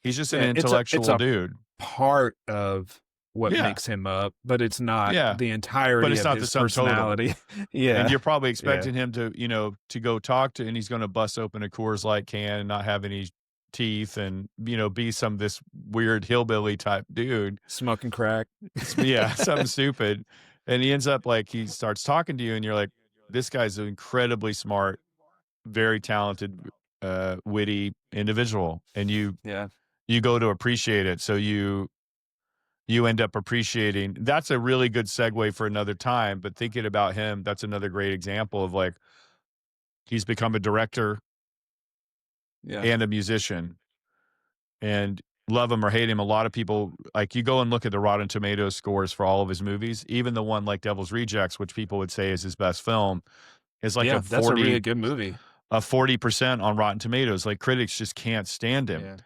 He's just an Yeah. It's intellectual a dude. part of what Yeah, makes him up, but it's not yeah, the but entirety it's of not the his sum total. personality. And Yeah. you're probably Yeah. expecting him to, to go talk to, and he's going to bust open a Coors Light can and not have any teeth, and be this weird hillbilly type dude. Smoking crack. Yeah, something stupid. And he ends up like he starts talking to you, and you're like, this guy's an incredibly smart, very talented, witty individual, and Yeah. you go to appreciate it. So you end up appreciating. That's a really good segue for another time. But thinking about him, that's another great example of like, He's become a director Yeah. and a musician, and love him or hate him, a lot of people, like, you go and look at the Rotten Tomatoes scores for all of his movies, even the one like Devil's Rejects, which people would say is his best film, is like Yeah, that's a really good movie. a 40% on Rotten Tomatoes. Like, critics just can't stand him, Yeah.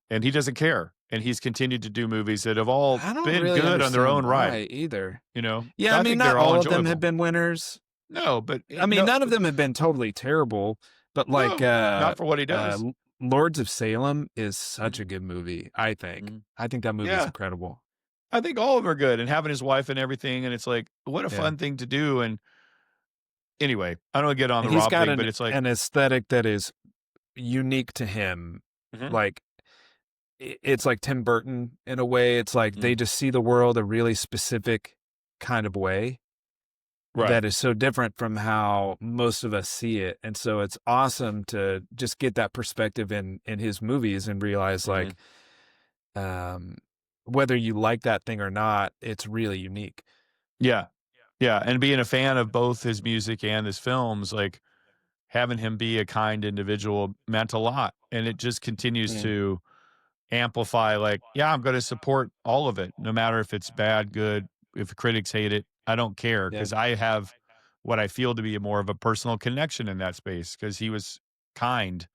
and he doesn't care. And he's continued to do movies that have all I don't been really good on their understand own right. why either. You know, Yeah, I I mean, think not they're all all of them have enjoyable. been winners. No, but I mean, no, none of them have been totally terrible, but like no, not for what he does. Lords of Salem is Mhm, such a good movie, I think. mhm. I think that movie's Yeah, incredible. I think all of them are good, and having his wife and everything, and it's like, what a Yeah. fun thing to do. And anyway, I don't wanna get on And the he's Rob got thing, but it's like, an aesthetic that is unique to him. mhm, Like it's like Tim Burton in a way. It's like they mm, just see the world a really specific kind of way right, that is so different from how most of us see it. And so it's awesome to just get that perspective in his movies and realize mhm. like um whether you like that thing or not, it's really unique. Yeah, yeah, and being a fan of both his music and his films, like, having him be a kind individual meant a lot, and it just continues Yeah. to amplify, like, yeah, I'm gonna support all of it, no matter if it's bad, good, if critics hate it, I don't care, Yeah. because I have what I feel to be more of a personal connection in that space, because he was kind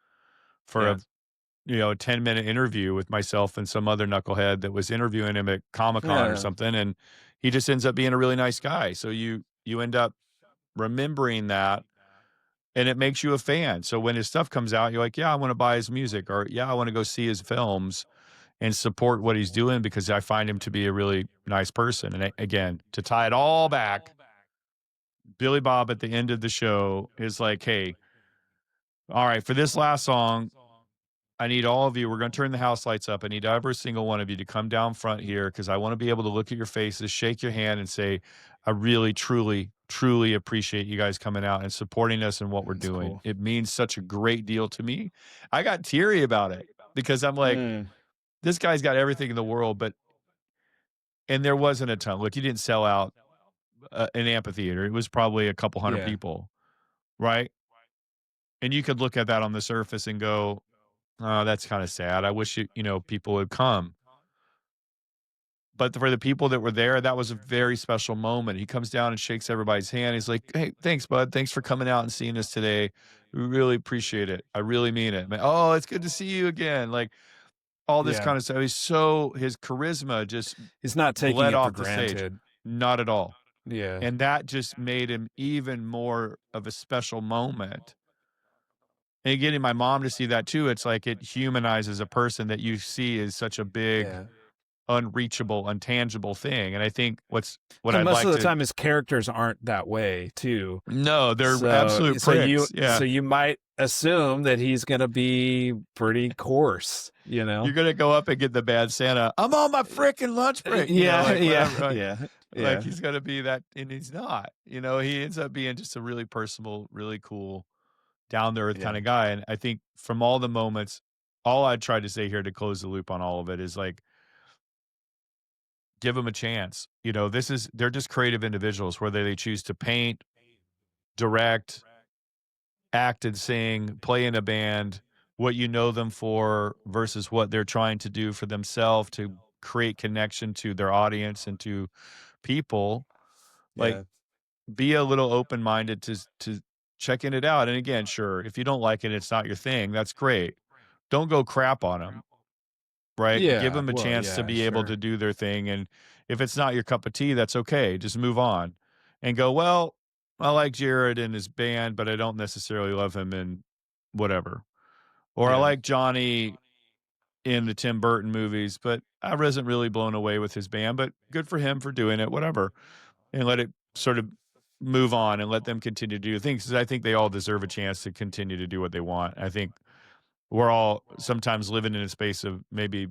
for Yeah. a, 10-minute interview with myself and some other knucklehead that was interviewing him at Comic-Con or Yeah. something, and he just ends up being a really nice guy, so you end up remembering that, and it makes you a fan. So when his stuff comes out, you're like, "Yeah, I wanna buy his music," or, "Yeah, I wanna go see his films and support what he's doing because I find him to be a really nice person." And again, to tie it all back, Billy Bob at the end of the show is like, "Hey, all right, for this last song, I need all of you. We're gonna turn the house lights up. I need every single one of you to come down front here because I wanna be able to look at your faces, shake your hand, and say, 'I really, truly, truly appreciate you guys coming out and supporting us and what we're That's doing. cool. It means such a great deal to me.'" I got teary about it because I'm like, Mm. this guy's got everything in the world, but and there wasn't a ton. Look, he didn't sell out an amphitheater. It was probably a couple hundred Yeah. people, right? And you could look at that on the surface and go, "Oh, that's kinda sad. I wish people would come." But for the people that were there, that was a very special moment. He comes down and shakes everybody's hand. He's like, "Hey, thanks, bud. Thanks for coming out and seeing us today. We really appreciate it. I really mean it. Oh, it's good to see you again." Like, all this Yeah. kind of stuff. His charisma just He's not taking bled it for off the stage. granted. Not at all. Yeah. And that just made him even more of a special moment. And getting my mom to see that too, it's like it humanizes a person that you see as such a big, Yeah. unreachable, untangible thing. And I think what And I'd most like of the to. time his characters aren't that way too. No, they're So absolute so you pricks. Yeah. so you might assume that he's gonna be pretty coarse, you You're know? gonna go up and get the bad Santa. I'm on my freaking lunch break, Yeah, like yeah, whatever. Like, yeah, like yeah, he's gonna be that, and he's not. He ends up being just a really personable, really cool, down to earth yeah, kind of guy. And I think from all the moments, all I tried to say here to close the loop on all of it is like, give them a chance. They're just creative individuals, whether they choose to paint, direct, act and sing, play in a band, what you know them for versus what they're trying to do for themselves to create connection to their audience and to people. Like, yeah, be a little open minded to checking it out. And again, sure, if you don't like it, it's not your thing. That's great. Don't go crap on them. Right? Give yeah. them a Well, chance to yeah, be able to sure. do their thing, and if it's not your cup of tea, that's okay, just move on, and go, "Well, I like Jared and his band, but I don't necessarily love him in whatever." Or, "I Yeah, like Johnny in the Tim Burton movies, but I wasn't really blown away with his band, but good for him for doing it, whatever." And let it sort of move on and let them continue to do things, 'cause I think they all deserve a chance to continue to do what they want. I think we're all sometimes living in a space of maybe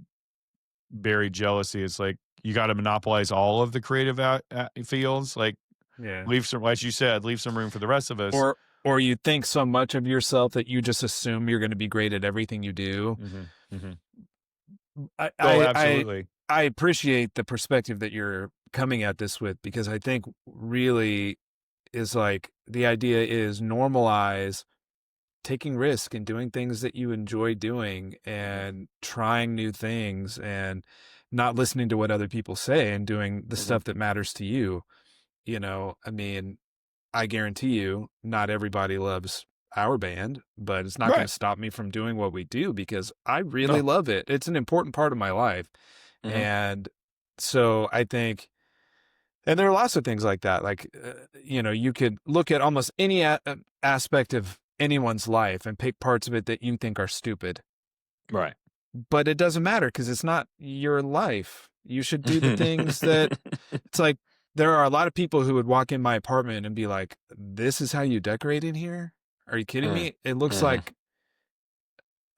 buried jealousy. It's like you got to monopolize all of the creative fields. Like, yeah. leave some, as you said, leave some room for the rest of us. Or you think so much of yourself that you just assume you're gonna be great at everything you do. Hmm. Hmm. I Oh, I I absolutely. I appreciate the perspective that you're coming at this with because I think really is like the idea is normalize taking risk and doing things that you enjoy doing Mhm. and trying new things and not listening to what other people say and doing the Mhm. stuff that matters to you. I mean, I guarantee you, not everybody loves our band, but it's not going Right. to stop me from doing what we do because I really No. love it. It's an important part of my life. Mhm. And so I think, and there are lots of things like that. Like, you could look at almost any aspect of anyone's life and pick parts of it that you think are stupid, Right. but it doesn't matter because it's not your life. You should do the things that it's like. There are a lot of people who would walk in my apartment and be like, "This is how you decorate in here? Are you kidding Mm. me? It looks Mhm. like,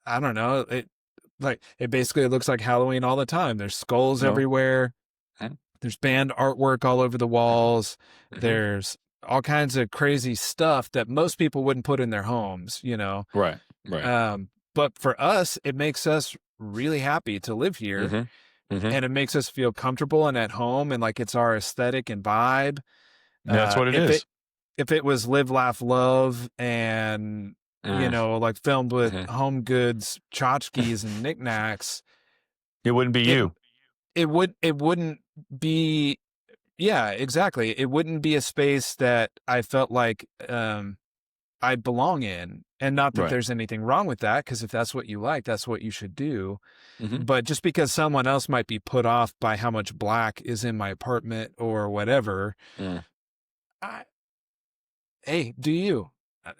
I don't know, it basically looks like Halloween all the time. There's skulls No. everywhere. Mhm. There's band artwork all over the Mhm. walls. Mhm. There's all kinds of crazy stuff that most people wouldn't put in their homes. Right. Right. But for us, it makes us really happy to live here, Mhm. Mhm. and it makes us feel comfortable and at home and like it's our aesthetic and vibe. That's what it If it is. if it was live, laugh, love and Mm. like filmed with Mhm. home goods, tchotchkes and knickknacks, It wouldn't be it you. it wouldn't be. Yeah, exactly. It wouldn't be a space that I felt like I belong in. And not that Right. there's anything wrong with that, because if that's what you like, that's what you should do. Mhm. But just because someone else might be put off by how much black is in my apartment or whatever, Mm. I, hey, do you?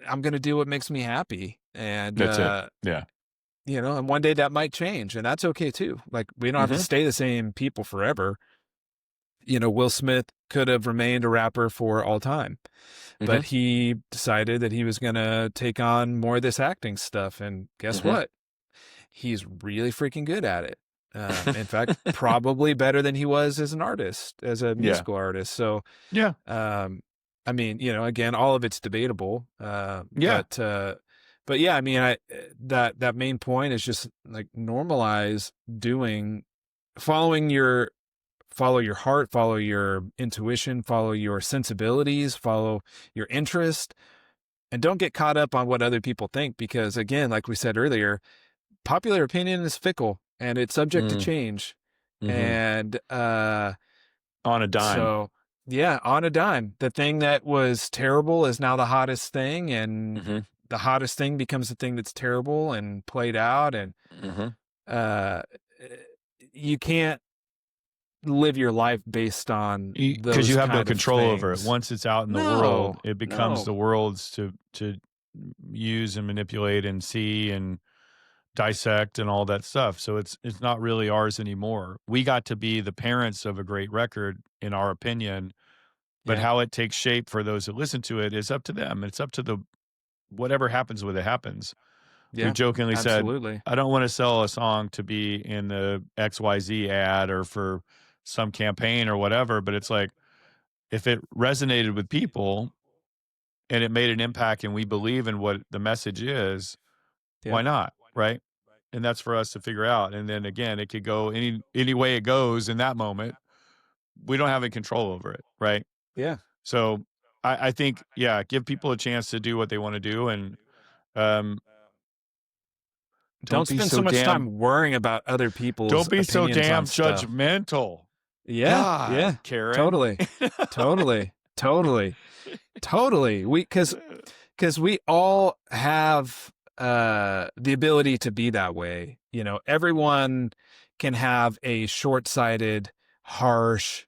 I'm going to do what makes me happy. And, That's it. Yeah. and one day that might change, and that's okay too. Like, we don't have to Mhm. stay the same people forever. Will Smith could have remained a rapper for all time, but Mhm. he decided that he was going to take on more of this acting stuff. And guess Mhm. what? He's really freaking good at it. In fact, probably better than he was as an artist, as a Yeah. musical artist. So, Yeah. I mean, again, all of it's debatable. Yeah. But yeah, I mean, that main point is just like normalize doing, following follow your heart, follow your intuition, follow your sensibilities, follow your interest, and don't get caught up on what other people think. Because again, like we said earlier, popular opinion is fickle and it's subject to Mm. change. Mhm. And On a dime. so, yeah, on a dime, the thing that was terrible is now the hottest thing, and Mhm. the hottest thing becomes the thing that's terrible and played out. And Mhm. uh, you can't live your life based on Because you those have no kind of control over it. things. Once it's out in the world, No, it becomes no. the world's to use and manipulate and see and dissect and all that stuff. So it's not really ours anymore. We got to be the parents of a great record, in our opinion, but Yeah, how it takes shape for those that listen to it is up to them. It's up to the whatever happens with it happens. We yeah, jokingly said, absolutely. I don't want to sell a song to be in the XYZ ad or for some campaign or whatever, but it's like if it resonated with people and it made an impact and we believe in what the message is, Yeah, why not? Right. And that's for us to figure out. And then again, it could go any way it goes in that moment. We don't have any control over it. Right. yeah. So I think, yeah, give people a chance to do what they want to do. And um, Don't spend so much time worrying about other people's don't be so opinions on damn stuff. judgmental. Yeah, God, yeah, Karen. totally, totally, totally, totally. Because we all have the ability to be that way. Everyone can have a short-sighted, harsh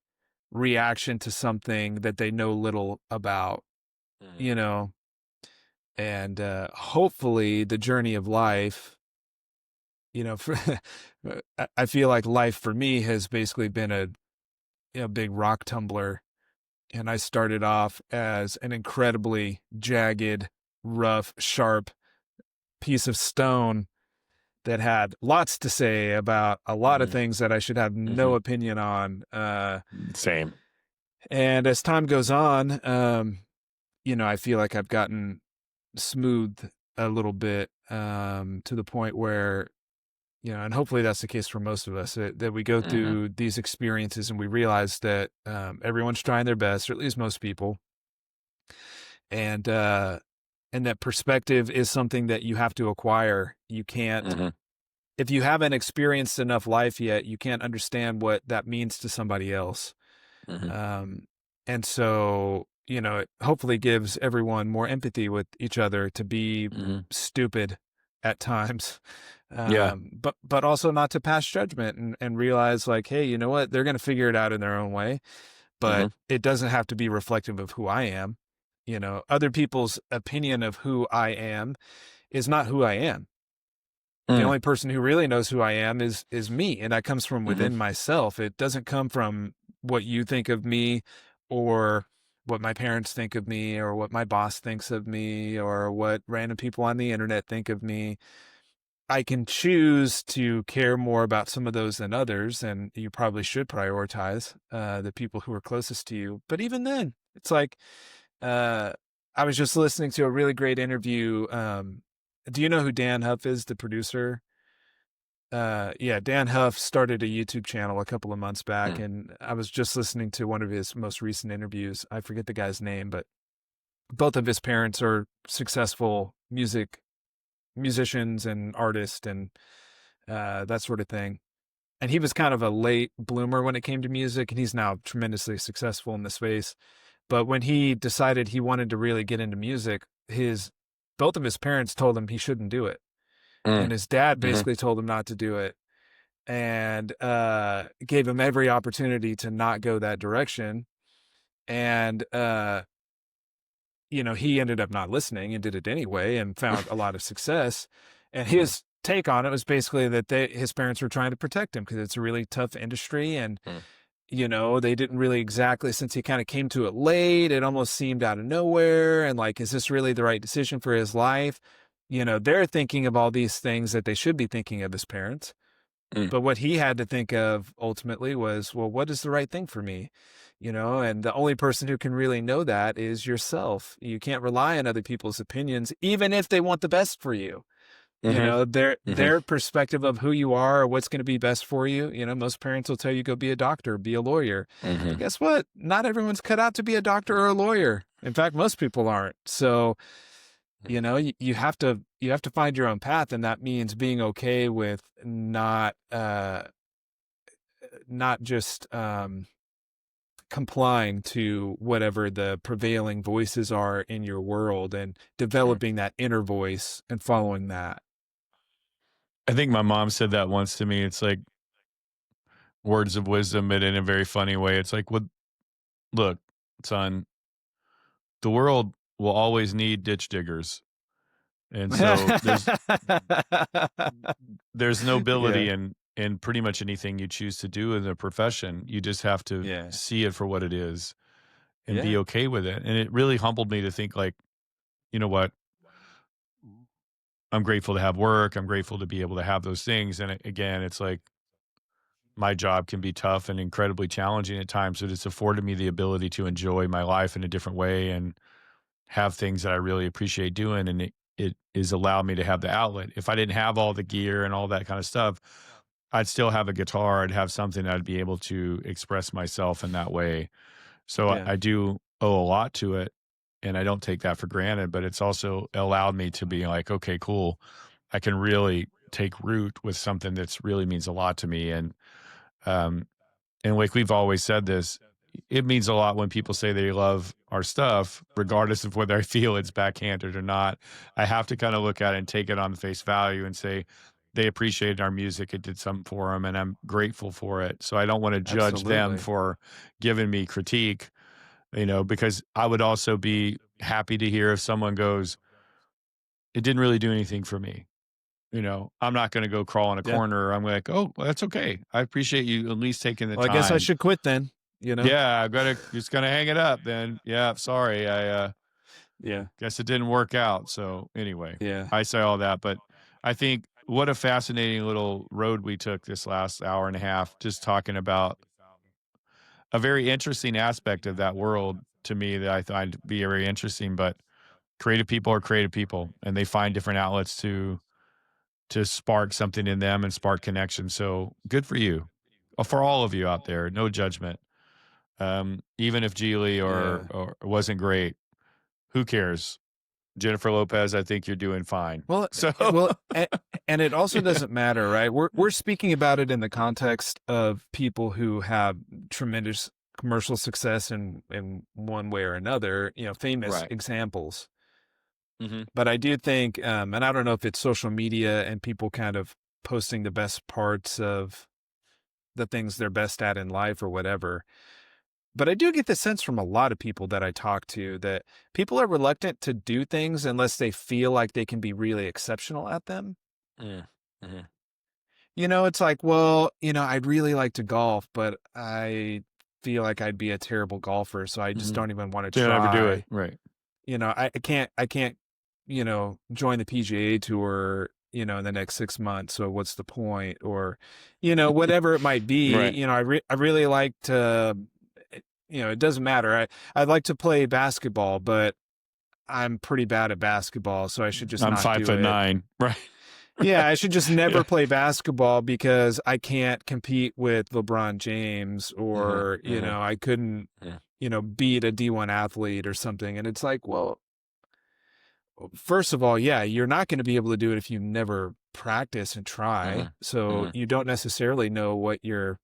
reaction to something that they know little about, Mhm. you know, and hopefully the journey of life, for, I feel like life for me has basically been a big rock tumbler. And I started off as an incredibly jagged, rough, sharp piece of stone that had lots to say about a lot of Mhm. things that I should have no Mhm. opinion on. Same. And as time goes on, I feel like I've gotten smooth a little bit, to the point where, and hopefully that's the case for most of us, that we go Mhm. through these experiences and we realize that everyone's trying their best, or at least most people. And and that perspective is something that you have to acquire. You can't, if you haven't experienced enough life yet, you can't understand what that means to somebody else. And so, you know, it hopefully gives everyone more empathy with each other to be stupid at times. But also not to pass judgment and realize like, hey, you know what? They're going to figure it out in their own way, but it doesn't have to be reflective of who I am. You know, other people's opinion of who I am is not who I am. The only person who really knows who I am is me, and that comes from within myself. It doesn't come from what you think of me, or what my parents think of me, or what my boss thinks of me, or what random people on the internet think of me. I can choose to care more about some of those than others, and you probably should prioritize the people who are closest to you. But even then, it's like, I was just listening to a really great interview. Do you know who Dan Huff is, the producer? Yeah, Dan Huff started a YouTube channel a couple of months back, and I was just listening to one of his most recent interviews. I forget the guy's name, but both of his parents are successful musicians and artists and that sort of thing. And he was kind of a late bloomer when it came to music, and he's now tremendously successful in the space. But when he decided he wanted to really get into music, both of his parents told him he shouldn't do it. And his dad basically told him not to do it, and gave him every opportunity to not go that direction. And, you know, he ended up not listening and did it anyway and found a lot of success. And his take on it was basically that his parents were trying to protect him because it's a really tough industry. And, you know, they didn't really exactly, since he kind of came to it late, it almost seemed out of nowhere. And like, is this really the right decision for his life? You know, they're thinking of all these things that they should be thinking of as parents. But what he had to think of ultimately was, well, what is the right thing for me? You know, and the only person who can really know that is yourself. You can't rely on other people's opinions, even if they want the best for you. You know, their perspective of who you are or what's going to be best for you. You know, most parents will tell you, go be a doctor, be a lawyer. But guess what? Not everyone's cut out to be a doctor or a lawyer. In fact, most people aren't. So, you know, you have to find your own path, and that means being okay with not just complying to whatever the prevailing voices are in your world, and developing that inner voice and following that. I think my mom said that once to me. It's like words of wisdom, but in a very funny way. It's like, look, son, the world will always need ditch diggers. And so there's nobility in pretty much anything you choose to do in a profession. You just have to see it for what it is and be okay with it. And it really humbled me to think like, you know what? I'm grateful to have work. I'm grateful to be able to have those things. And again, it's like my job can be tough and incredibly challenging at times, but it's afforded me the ability to enjoy my life in a different way and have things that I really appreciate doing. And it has allowed me to have the outlet. If I didn't have all the gear and all that kind of stuff, I'd still have a guitar. I'd have something I'd be able to express myself in that way. So I do owe a lot to it, and I don't take that for granted, but it's also allowed me to be like, okay, cool. I can really take root with something that's really means a lot to me. And like we've always said this, it means a lot when people say they love our stuff, regardless of whether I feel it's backhanded or not. I have to kind of look at it and take it on face value and say, they appreciated our music. It did something for them, and I'm grateful for it. So I don't want to judge them for giving me critique, you know, because I would also be happy to hear if someone goes, it didn't really do anything for me. You know, I'm not going to go crawl in a corner. I'm like, oh, well, that's okay. I appreciate you at least taking the time. I guess I should quit then, you know? Yeah, I'm just going to hang it up then. Yeah, sorry. I guess it didn't work out. So anyway, I say all that, but I think what a fascinating little road we took this last hour and a half, just talking about a very interesting aspect of that world to me that I find to be very interesting. But creative people are creative people, and they find different outlets to spark something in them and spark connection. So good for you, for all of you out there. No judgment. Even if Geely or wasn't great, who cares? Jennifer Lopez, I think you're doing fine. Well, So and it also doesn't matter, right? We're speaking about it in the context of people who have tremendous commercial success in one way or another, famous Right. examples. Mm-hmm. But I do think, and I don't know if it's social media and people kind of posting the best parts of the things they're best at in life or whatever. But I do get the sense from a lot of people that I talk to that people are reluctant to do things unless they feel like they can be really exceptional at them. Mm-hmm. It's like, well, I'd really like to golf, but I feel like I'd be a terrible golfer, so I just don't even want to don't try. ever do it. Right. I can't, join the PGA Tour, in the next 6 months. So what's the point? Or, whatever it might be. Right. I really like to, it doesn't matter. I'd like to play basketball, but I'm pretty bad at basketball, so I should just I'm not do it. 5'9", right? Yeah, I should just never play basketball because I can't compete with LeBron James or, I couldn't, beat a D1 athlete or something. And it's like, well, first of all, yeah, you're not going to be able to do it if you never practice and try. So you don't necessarily know what your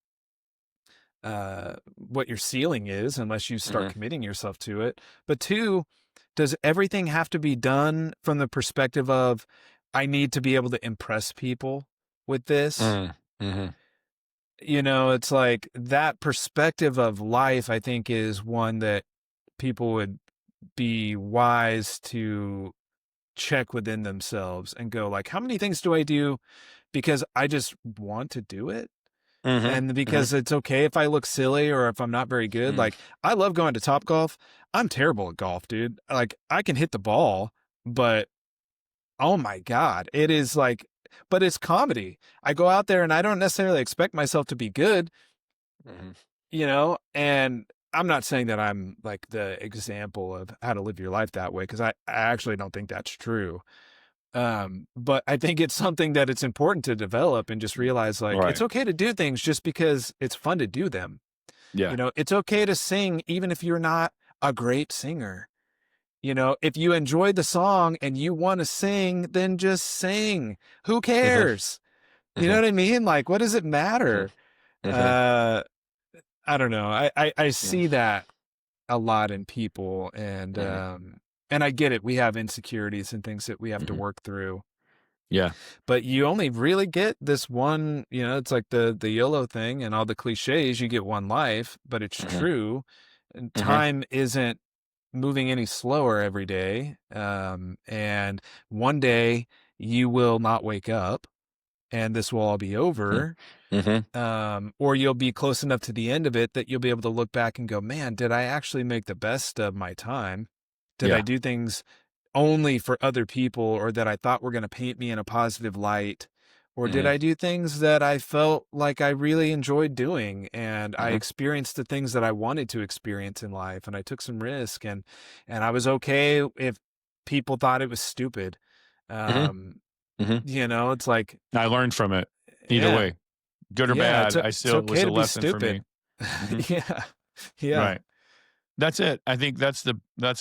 ceiling is unless you start committing yourself to it. But two, does everything have to be done from the perspective of I need to be able to impress people with this? It's like that perspective of life, I think, is one that people would be wise to check within themselves and go like, how many things do I do because I just want to do it? And because it's okay if I look silly or if I'm not very good. Like, I love going to Topgolf. I'm terrible at golf, dude. Like, I can hit the ball, but oh my God, it is like, but it's comedy. I go out there and I don't necessarily expect myself to be good, and I'm not saying that I'm like the example of how to live your life that way, because I actually don't think that's true. But I think it's something that it's important to develop and just realize like it's okay to do things just because it's fun to do them. Yeah. It's okay to sing even if you're not a great singer. If you enjoy the song and you want to sing, then just sing. Who cares? You know what I mean? Like, what does it matter? I don't know. I see that a lot in people, and I get it. We have insecurities and things that we have to work through. Yeah. But you only really get this one, it's like the YOLO thing and all the cliches. You get one life, but it's true. And time isn't moving any slower every day. And one day you will not wake up and this will all be over. Or you'll be close enough to the end of it that you'll be able to look back and go, man, did I actually make the best of my time? Did I do things only for other people, or that I thought were going to paint me in a positive light? Or did I do things that I felt like I really enjoyed doing, and I experienced the things that I wanted to experience in life, and I took some risk, and I was okay if people thought it was stupid. It's like, I learned from it either way, good or bad. I still, it was a lesson for me. Yeah. Right. That's it. I think that's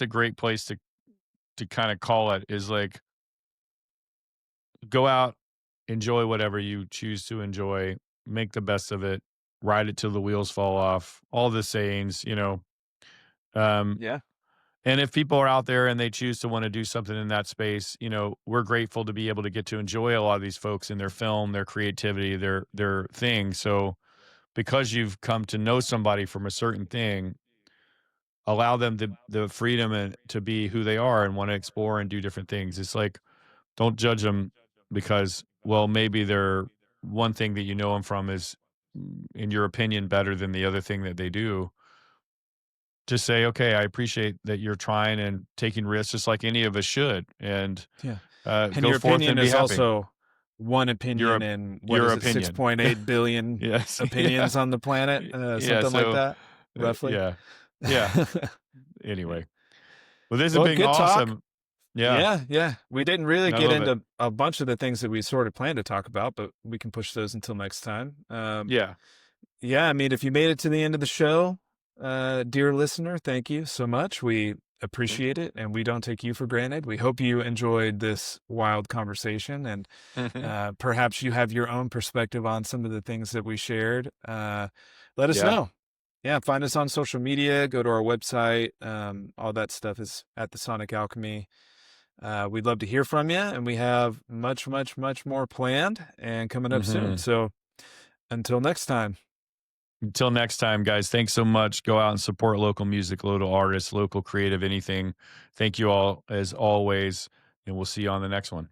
a great place to kind of call it, is like, go out, enjoy whatever you choose to enjoy, make the best of it, ride it till the wheels fall off, all the sayings, and if people are out there and they choose to want to do something in that space, we're grateful to be able to get to enjoy a lot of these folks in their film, their creativity, their thing. So because you've come to know somebody from a certain thing, allow them the freedom and to be who they are and want to explore and do different things. It's like, don't judge them because, well, maybe they're one thing that you know them from is, in your opinion, better than the other thing that they do. Just say, okay, I appreciate that you're trying and taking risks, just like any of us should. And and go your forth opinion and be is happy. also one opinion in what is it, 6.8 billion yes. opinions on the planet, something like that, roughly. Yeah. Anyway, well, this has been good awesome. Talk. Yeah. We didn't really get into a bunch of the things that we sort of planned to talk about, but we can push those until next time. Yeah. I mean, if you made it to the end of the show, dear listener, thank you so much. We appreciate it, and we don't take you for granted. We hope you enjoyed this wild conversation, and perhaps you have your own perspective on some of the things that we shared. Let us know. Yeah, find us on social media, go to our website. All that stuff is at the Sonic Alchemy. We'd love to hear from you, and we have much, much, much more planned and coming up soon. So until next time. Until next time, guys, thanks so much. Go out and support local music, local artists, local creative, anything. Thank you all as always, and we'll see you on the next one.